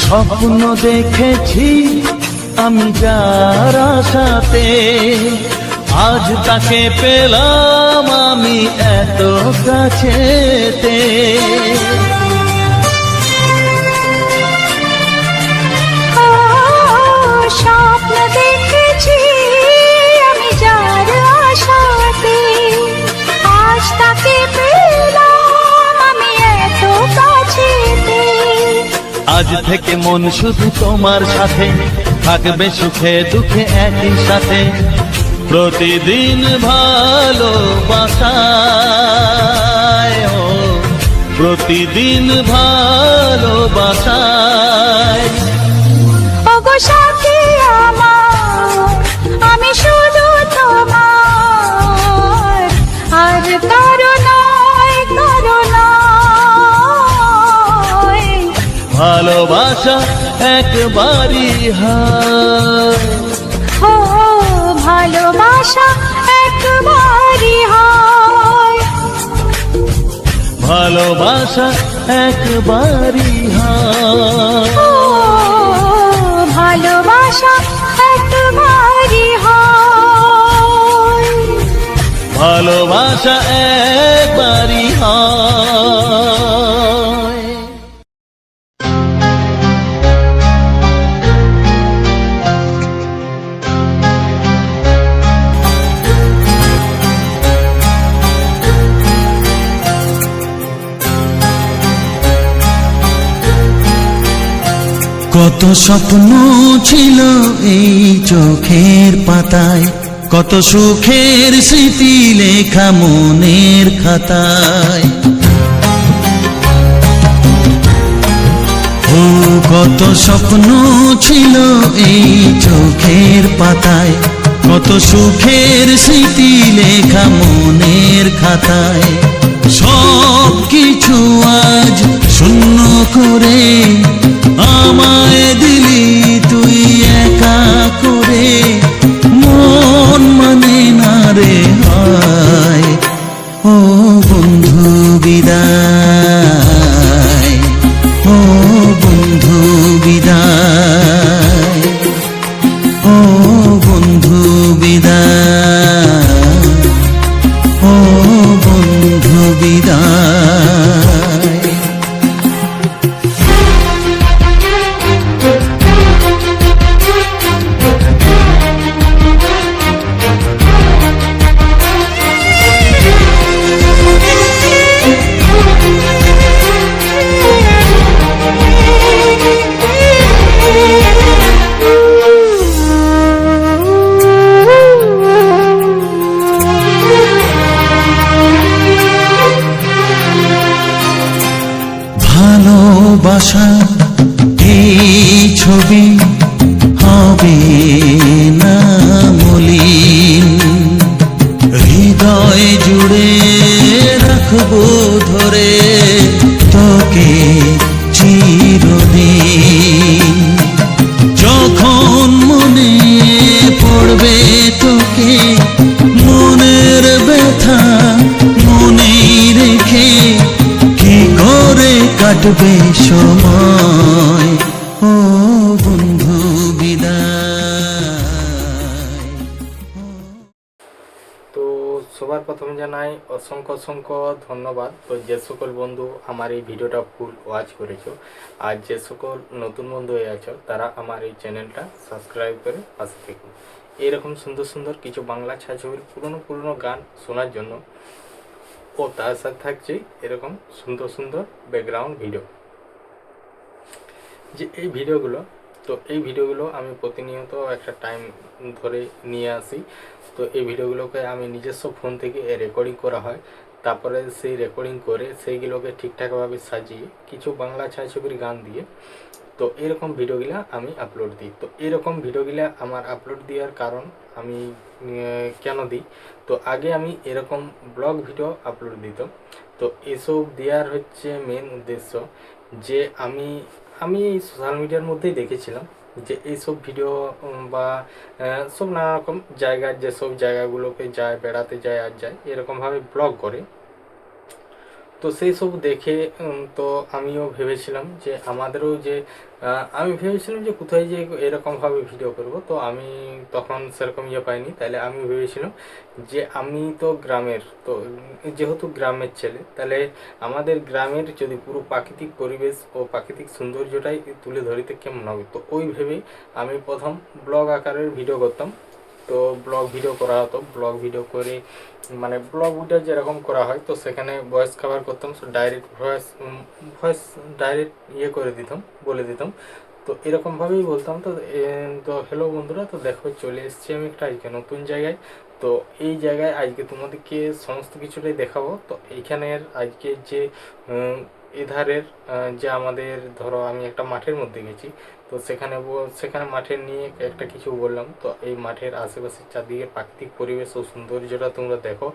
স্বপ্ন দেখেছি আমি যার আশাতে, আজ তাকে পেলাম আমি এত কাছেতে। স্বপ্ন দেখেছি আমি যার আশাতে, আজ তাকে পেলাম আমি এত কাছেতে। আজ থেকে মন শুধু তোমার সাথে, থাকবে সুখে দুঃখে একই সাথে। প্রতিদিন ভালোবাসায়, ও প্রতিদিন ভালোবাসায়। ওগো সাথী আমার, আমি শুধু তোমার, আর কারো নয়, কারো নয়। ভালোবাসা একবারই হয়, ও ভালোবাসা একবারই হয়। ভালোবাসা একবারই হয়। ও ভালোবাসা একবারই হয়। ভালোবাসা একবারই হয়। কত স্বপ্ন ছিল এই চোখের পাতায়, কত সুখের স্মৃতি লেখা মনের খাতায়। ও কত স্বপ্ন ছিল এই চোখের পাতায়, কত সুখের স্মৃতি লেখা মনের খাতায়। সব কিছু আজ শূন্য করে আমায় দিলি তুই একা করে, মন মানে না রে হয়। ও বন্ধু বিদায়, ও বন্ধু বিদায়, ও বন্ধু বিদায়, ও বন্ধু বিদায়। ভালোবাসা এই ছবি হবে না মলিন, হৃদয় জুড়ে রাখবো ধরে তোকে চিরদিন। যখন মনে পড়বে তোকে, মনের ব্যথা মনেই রেখে কি করে কাটবে সময়। ও বন্ধু বিদায়। তো সবার প্রথমে জানাই অসংখ্য অসংখ্য ধন্যবাদ। তো যে সকল বন্ধু আমার এই ভিডিওটা ফুল ওয়াচ করেছো, আর যে সকল নতুন বন্ধু হয়ে আছো তারা আমার এই চ্যানেলটা সাবস্ক্রাইব করে পাশে থেকো। এরকম সুন্দর সুন্দর কিছু বাংলা ছায়াছবির পুরনো পুরনো গান শোনার জন্য, ও তার সাথে থাকছে এরকম সুন্দর সুন্দর ব্যাকগ্রাউন্ড ভিডিও। যে এই ভিডিওগুলো, তো এই ভিডিওগুলো আমি প্রতিনিয়ত একটা টাইম ধরে নিয়ে আসি। তো এই ভিডিওগুলোকে আমি নিজস্ব ফোন থেকে রেকর্ডিং করা হয়, তারপরে সেই রেকর্ডিং করে সেইগুলোকে ঠিকঠাকভাবে সাজিয়ে কিছু বাংলা ছায়াছবির গান দিয়ে তো এরকম ভিডিওগুলা আমি আপলোড দিই। তো এরকম ভিডিওগুলা আমার আপলোড দেওয়ার কারণ আমি কেন দিই, তো আগে আমি এরকম ব্লগ ভিডিও আপলোড দিতাম। তো এসব দেওয়ার হচ্ছে মেন উদ্দেশ্য যে আমি আমি এই সোশ্যাল মিডিয়ার মধ্যেই দেখেছিলাম যে এইসব ভিডিও বা সব নানা রকম জায়গার যেসব জায়গাগুলোকে যায়, বেড়াতে যায় আর যায়, এরকমভাবে ব্লগ করে। তো সেই সব দেখে তো আমিও ভেবেছিলাম যে আমাদেরও যে আমি ভেবেছিলাম যে কোথায় যে এরকমভাবে ভিডিও করব। তো আমি তখন সেরকম ইয়ে পাইনি, তাহলে আমি ভেবেছিলাম যে আমি তো গ্রামের, তো যেহেতু গ্রামের ছেলে, তাহলে আমাদের গ্রামের যদি পুরো প্রাকৃতিক পরিবেশ ও প্রাকৃতিক সৌন্দর্যটাই তুলে ধরিতে কেমন হবে। তো ওই ভেবেই আমি প্রথম ব্লগ আকারের ভিডিও করতাম। তো ব্লগ ভিডিও করা হতো, ব্লগ ভিডিও করে মানে ব্লগ ভিডিও যেরকম করা হয়, তো সেখানে ভয়েস কভার করতাম, ডাইরেক্ট ভয়েস ডাইরেক্ট ইয়ে করে দিতাম, বলে দিতাম। তো এরকমভাবেই বলতাম। তো হ্যালো বন্ধুরা, তো দেখো চলে এসেছি আমি একটা আজকে নতুন জায়গায়। তো এই জায়গায় আজকে তোমাদেরকে সমস্ত কিছুটাই দেখাবো। তো এইখানের আজকে যে এধারের যে আমাদের ধরো আমি একটা মাঠের মধ্যে গেছি, তো সেখানে মাঠের নিয়ে একটা কিছু বললাম। তো এই মাঠের আশেপাশের চারদিকে প্রাকৃতিক পরিবেশ ও সৌন্দর্যটা তোমরা দেখো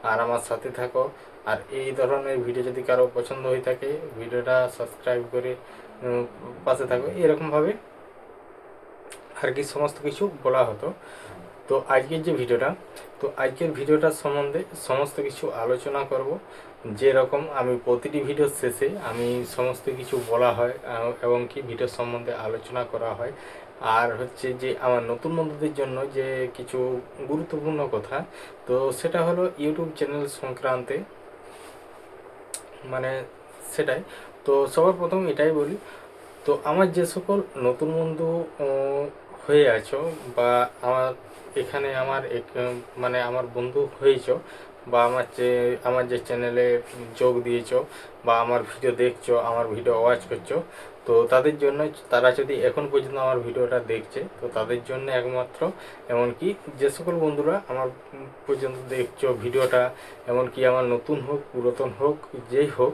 আর আমার সাথে থাকো। আর এই ধরনের ভিডিও যদি কারো পছন্দ হয়ে থাকে, ভিডিওটা সাবস্ক্রাইব করে পাশে থাকো, এরকমভাবে আর কি সমস্ত কিছু বলা হতো। তো আজকের যে ভিডিওটা, তো আজকের ভিডিওটার সম্বন্ধে সমস্ত কিছু আলোচনা করব। যেরকম আমি প্রতিটি ভিডিওর শেষে আমি সমস্ত কিছু বলা হয় এবং কি ভিডিও সম্বন্ধে আলোচনা করা হয়। আর হচ্ছে যে আমার নতুন বন্ধুদের জন্য যে কিছু গুরুত্বপূর্ণ কথা, তো সেটা হলো ইউটিউব চ্যানেল সংক্রান্তে, মানে সেটাই। তো সবার প্রথম এটাই বলি, তো আমার যে সকল নতুন বন্ধু হয়ে আছো বা আমার এখানে মানে আমার বন্ধু হয়েছো বা আমার যে চ্যানেলে যোগ দিয়েছো বা আমার ভিডিও দেখছো, আমার ভিডিও ওয়াচ করছো, তো তাদের জন্য, তারা যদি এখন পর্যন্ত আমার ভিডিওটা দেখছে, তো তাদের জন্য একমাত্র, এমনকি যে সকল বন্ধুরা আমার পর্যন্ত দেখছো ভিডিওটা, এমনকি আমার নতুন হোক পুরাতন হোক যেই হোক,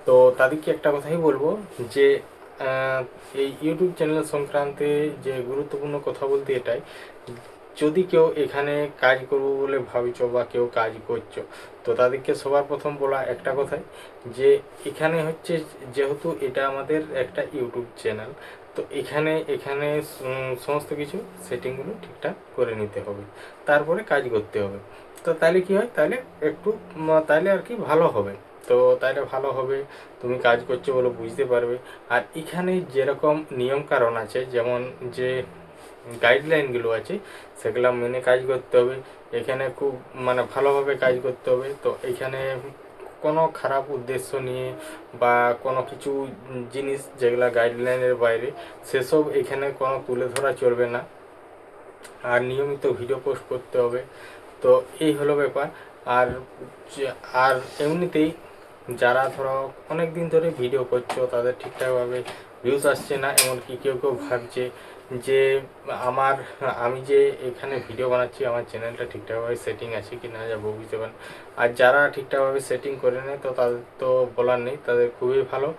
তো তাদেরকে একটা কথাই বলবো যে এই ইউটিউব চ্যানেল সংক্রান্তে যে গুরুত্বপূর্ণ কথা বলতে এটাই, যদি কেউ এখানে কাজ করবো বলে ভাবছো বা কেউ কাজ করছো, তো তাদেরকে সবার প্রথম বলা একটা কথাই যে এখানে হচ্ছে, যেহেতু এটা আমাদের একটা ইউটিউব চ্যানেল, তো এখানে এখানে সমস্ত কিছু সেটিংগুলো ঠিকঠাক করে নিতে হবে, তারপরে কাজ করতে হবে। তো তাহলে কি হয়, তাহলে একটু তাহলে আর কি ভালো হবে। তো তাহলে ভালো হবে, তুমি কাজ করছো বলে বুঝতে পারবে। আর এখানে যেরকম নিয়ম কারণ আছে, যেমন যে গাইডলাইনগুলো আছে, সেগুলো মেনে কাজ করতে হবে। এখানে খুব মানে ভালোভাবে কাজ করতে হবে। তো এখানে কোনো খারাপ উদ্দেশ্য নিয়ে বা কোনো কিছু জিনিস যেগুলা গাইডলাইনের বাইরে, সেসব এখানে কোনো তুলে ধরা চলবে না। আর নিয়মিত ভিডিও পোস্ট করতে হবে। তো এই হলো ব্যাপার। আর আর এমনিতেই যারা ধরো অনেক দিন ধরে ভিডিও করছো, তাদের ঠিকঠাকভাবে ভিউজ আসছে না, এমনকি কেউ কেউ ভাবছে যে আমি যে এখানে ভিডিও বানাচ্ছি, আমার চ্যানেলটা ঠিকঠাকভাবে সেটিং আছে কি না, যাবো বুঝতে পারেন। আর যারা ঠিকঠাকভাবে সেটিং করে নেয়, তো তাদের তো বলার নেই, তাদের খুবই ভালো।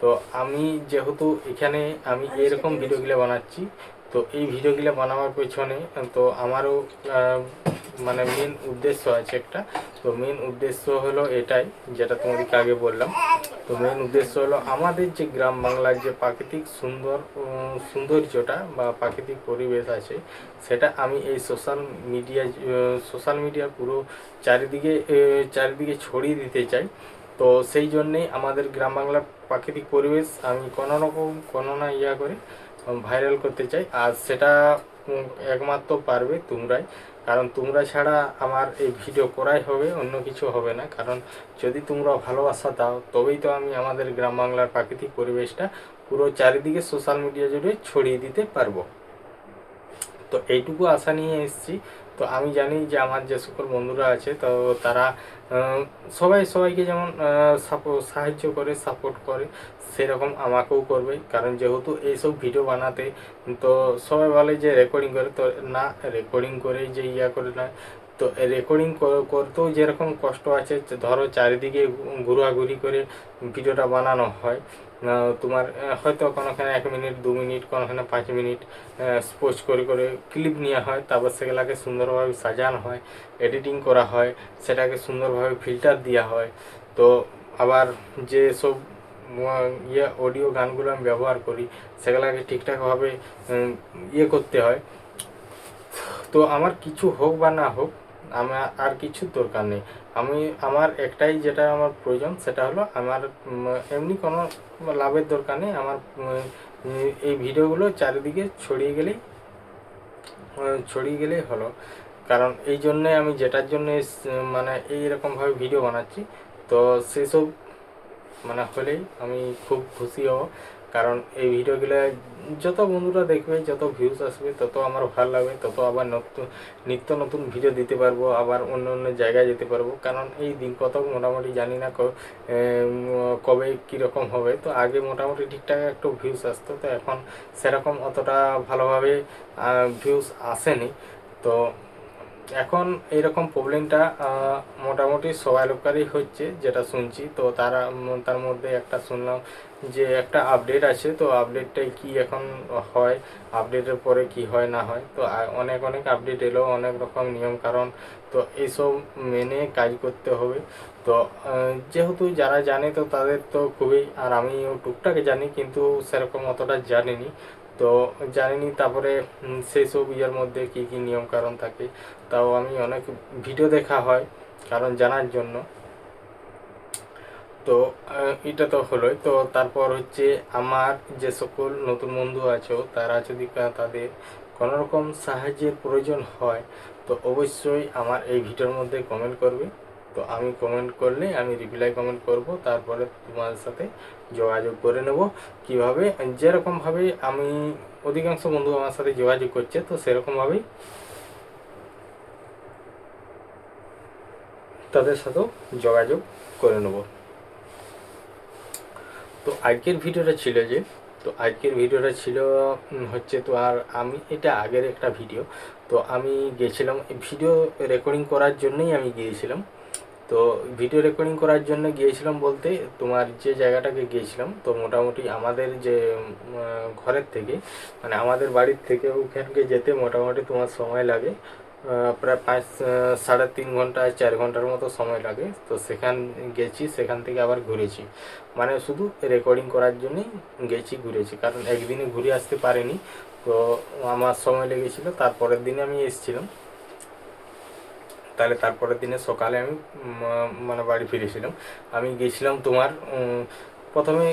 তো আমি যেহেতু এখানে আমি এরকম ভিডিওগুলো বানাচ্ছি, তো এই ভিডিওগুলো বানাবার পেছনে তো আমারও মানে মেন উদ্দেশ্য আছে একটা। তো মেন উদ্দেশ্য হলো এটাই, যেটা তোমাদেরকে আগে বললাম। তো মেন উদ্দেশ্য হলো আমাদের যে গ্রাম বাংলার যে প্রাকৃতিক সৌন্দর্যটা বা প্রাকৃতিক পরিবেশ আছে, সেটা আমি এই সোশ্যাল মিডিয়া পুরো চারিদিকে ছড়িয়ে দিতে চাই। তো সেই জন্যেই আমাদের গ্রাম বাংলার প্রাকৃতিক পরিবেশ আমি কোনো না করে ভাইরাল করতে চাই। আর সেটা একমাত্র পারবে তোমরাই, কারণ তোমরা ছাড়া আমার এই ভিডিও করাই হবে, অন্য কিছু হবে না। কারণ যদি তোমরা ভালোবাসা দাও, তবেই তো আমি আমাদের গ্রাম বাংলার প্রাকৃতিক পরিবেশটা পুরো চারিদিকে সোশ্যাল মিডিয়া জুড়ে ছড়িয়ে দিতে পারবো। তো এইটুকু আশা নিয়ে এসেছি। তো আমি জানি যে আমার যে সকল বন্ধুরা আছে তো তারা সবাইকে যেমন সাহায্য করে, সাপোর্ট করে, সেরকম আমাকেও করবে। কারণ যেহেতু এইসব ভিডিও বানাতে তো সবাই বলে যে রেকর্ডিং করে, তো না, রেকর্ডিং করেই যে করে না, তো রেকর্ডিং করতেও যেরকম কষ্ট আছে, ধরো চারিদিকে ঘোরাঘুরি করে ভিডিওটা বানানো হয়, তোমার হয়তো কোনোখানে 1 মিনিট 2 মিনিট, কোনোখানে 5 মিনিট পোস্ট করে ক্লিপ নেওয়া হয়, তারপর সেগুলাকে সুন্দরভাবে সাজানো হয়, এডিটিং করা হয়, সেটাকে সুন্দরভাবে ফিল্টার দেওয়া হয়। তো আবার যে সব অডিও গানগুলো আমি ব্যবহার করি সেগুলাকে ঠিকঠাকভাবে করতে হয়। তো আমার কিছু হোক বা না হোক, আমার আর কিছু দরকার নেই। আমার একটাই যেটা আমার প্রয়োজন সেটা হলো আমার এমনি কোনো লাভের দরকার নেই। আমার এই ভিডিওগুলো চারিদিকে ছড়িয়ে গেলেই হলো। কারণ এই জন্যে আমি যেটার জন্য মানে এইরকমভাবে ভিডিও বানাচ্ছি, তো সেসব মানে হলেই আমি খুব খুশি হব। কারণ এই ভিডিওগুলো যত বন্ধুরা দেখবে, যত ভিউজ আসবে, তত আমার ভালো লাগবে, তত আবার নিত্য নতুন ভিডিও দিতে পারবো, আবার অন্য অন্য জায়গায় যেতে পারবো। কারণ এই দিন কত মোটামুটি জানি না কবে কীরকম হবে। তো আগে মোটামুটি ঠিকঠাক একটু ভিউজ আসতো, তো এখন সেরকম অতটা ভালোভাবে ভিউজ আসেনি। তো এখন এইরকম প্রবলেমটা মোটামুটি সবাই লোকেরই হচ্ছে, যেটা শুনছি। তো তার মধ্যে একটা শুনলাম যে একটা আপডেট আছে, তো আপডেটটাই কি এখন হয়, আপডেটের পরে কি হয় না হয়। তো অনেক আপডেট এলো, অনেক রকম নিয়ম কারণ, তো এইসব মেনে কাজ করতে হবে। তো যেহেতু যারা জানে তো তাদের তো খুবই, আর আমিও টুকটাক জানি কিন্তু সেরকম অতটা জানিনি। তো জানিনি, তারপরে সেই সব মধ্যে কি কি নিয়ম কারণ থাকে, তাও আমি অনেক ভিডিও দেখা হয় কারণ জানার জন্য। তো এটা তো হলোই। তো তারপর হচ্ছে আমার যে সকল নতুন বন্ধু আছো, তারা যদি তাদের কোনোরকম সাহায্যের প্রয়োজন হয়, তো অবশ্যই আমার এই ভিডিওর মধ্যে কমেন্ট করবে। তো আমি কমেন্ট করলে আমি রিপ্লাই কমেন্ট করব, তারপরে তোমাদের সাথে যোগাযোগ করে নেব। কীভাবে, যেরকমভাবে আমি অধিকাংশ বন্ধু আমার সাথে যোগাযোগ করছে, তো সেরকমভাবেই তাদের সাথেও যোগাযোগ করে নেব। তো আজকের ভিডিওটা ছিল হচ্ছে, তো আর আমি এটা আগের একটা ভিডিও। তো আমি গিয়েছিলাম ভিডিও রেকর্ডিং করার জন্যই আমি গিয়েছিলাম। তো ভিডিও রেকর্ডিং করার জন্য গিয়েছিলাম বলতে, তোমার যে জায়গাটাকে গিয়েছিলাম, তো মোটামুটি আমাদের যে ঘরের থেকে, মানে আমাদের বাড়ির থেকে ওখানকে যেতে মোটামুটি তোমার সময় লাগে প্রায় 3.5 ঘন্টা 4 ঘন্টার মতো সময় লাগে। তো গেছি, সেখান থেকে আবার ঘুরেছি, মানে শুধু রেকর্ডিং করার জন্যই ঘুরেছি, কারণ একদিনে ঘুরে আসতে পারিনি। তো আমার সময় লেগেছিলো, তারপরের দিনে আমি এসেছিলাম। তাহলে তারপরের দিনে সকালে আমি মানে বাড়ি ফিরেছিলাম। আমি গেছিলাম তোমার প্রথমে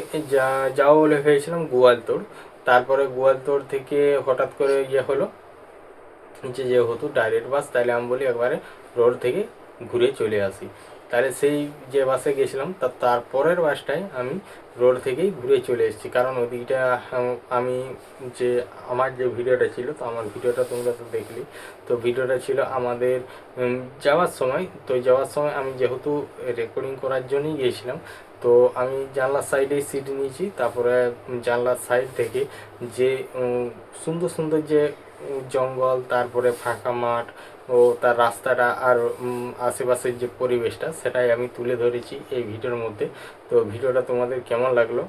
যাও বলে হয়েছিলাম গোয়ালতোড়। তারপরে গোয়ালতোড় থেকে হঠাৎ করে হলো যেহেতু ডাইরেক্ট বাস, তাহলে আমি বলি একবারে রোড থেকে ঘুরে চলে আসি। তাহলে সেই যে বাসে গেছিলাম তারপরের বাসটায় আমি রোড থেকেই ঘুরে চলে এসেছি। কারণ ওদিকটা আমি আমার যে ভিডিওটা ছিল, তো আমার ভিডিওটা তোমরা তো দেখলি। তো ভিডিওটা ছিল আমাদের যাওয়ার সময়। তো যাওয়ার সময় আমি যেহেতু রেকর্ডিং করার জন্যই গিয়েছিলাম, তো আমি জানলার সাইডেই সিট নিয়েছি। তারপরে জানলার সাইড থেকে যে সুন্দর সুন্দর যে জঙ্গল, তারপরে ফাঁকা মাঠ ও তার রাস্তাটা আর আশেপাশের যে পরিবেশটা, সেটাই আমি তুলে ধরেছি এই ভিডিওর মধ্যে। তো ভিডিওটা তোমাদের কেমন লাগলো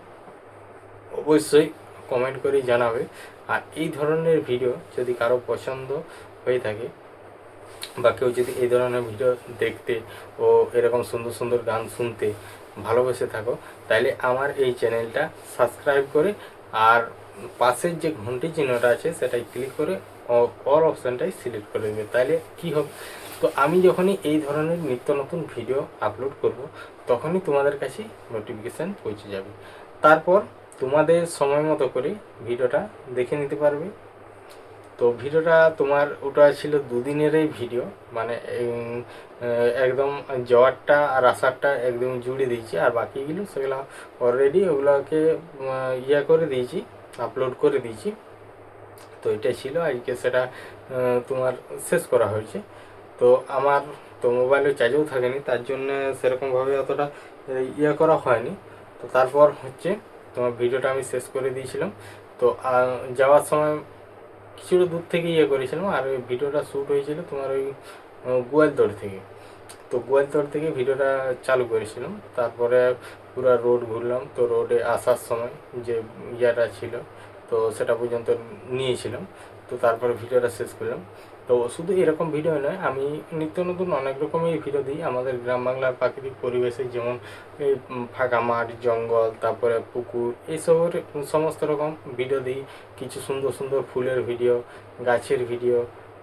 অবশ্যই কমেন্ট করে জানাবে। আর এই ধরনের ভিডিও যদি কারো পছন্দ হয়ে থাকে, বা কেউ যদি এই ধরনের ভিডিও দেখতে ও এরকম সুন্দর সুন্দর গান শুনতে ভালোবেসে থাকো, তাহলে আমার এই চ্যানেলটা সাবস্ক্রাইব করে আর পাশের যে ঘন্টি চিহ্নটা আছে সেটাই ক্লিক করে অল অপশানটাই সিলেক্ট করে দেবে। তাহলে কি হবে, তো আমি যখনই এই ধরনের নিত্য নতুন ভিডিও আপলোড করব, তখনই তোমাদের কাছে নোটিফিকেশান পৌঁছে যাবে। তারপর তোমাদের সময় মতো করে ভিডিওটা দেখে নিতে পারবে। তো ভিডিওটা তোমার ওটা ছিল 2 দিনেরই ভিডিও, মানে একদম যাওয়ারটা আর আসারটা একদম জুড়ে দিয়েছি, আর বাকিগুলো সেগুলো অলরেডি ওগুলোকে করে দিয়েছি, আপলোড করে দিয়েছি। তো এটা ছিল আজকে, সেটা তোমার শেষ করা হয়েছে। তো আমার তো মোবাইলে চার্জও থাকেনি, তার জন্য সেরকমভাবে অতটা ইয়ে করা হয়নি। তো তারপর হচ্ছে তোমার ভিডিওটা আমি শেষ করে দিয়েছিলাম। তো যাওয়ার সময় কিছুটা দূর থেকে ইয়ে করেছিলাম, আর ওই ভিডিওটা শ্যুট হয়েছিল তোমার ওই গোয়ালতোড় থেকে। তো গোয়ালতোড় থেকে ভিডিওটা চালু করেছিলাম, তারপরে পুরো রোড ঘুরলাম। তো রোডে আসার সময় যে ইয়েটা ছিল তো সেটা পর্যন্ত নিয়েছিলাম। তো তারপরে ভিডিওটা শেষ করলাম। তো শুধু এরকম ভিডিও নয়, আমি নিত্য নতুন অনেক রকমের ভিডিও দিই আমাদের গ্রাম বাংলার প্রাকৃতিক পরিবেশে, যেমন এই ফাঁকা মাঠ, জঙ্গল, তারপরে পুকুর, এইসবের সমস্ত রকম ভিডিও দিই। কিছু সুন্দর সুন্দর ফুলের ভিডিও, গাছের ভিডিও,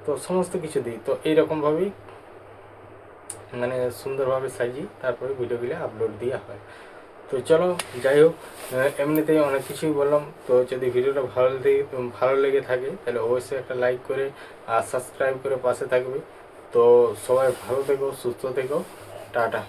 তো সমস্ত কিছু দিই। তো এইরকমভাবেই মানে সুন্দরভাবে সাজিয়ে তারপরে ভিডিওগুলো আপলোড দেওয়া হয়। তো চলো যাই হোক, এমনিতেই অনেক কিছুই বললাম। তো যদি ভিডিওটা ভালো লেগে থাকে তাহলে অবশ্যই একটা লাইক করে আর সাবস্ক্রাইব করে পাশে থাকবে। তো সবাই ভালো থেকো, সুস্থ থেকো, টাটা।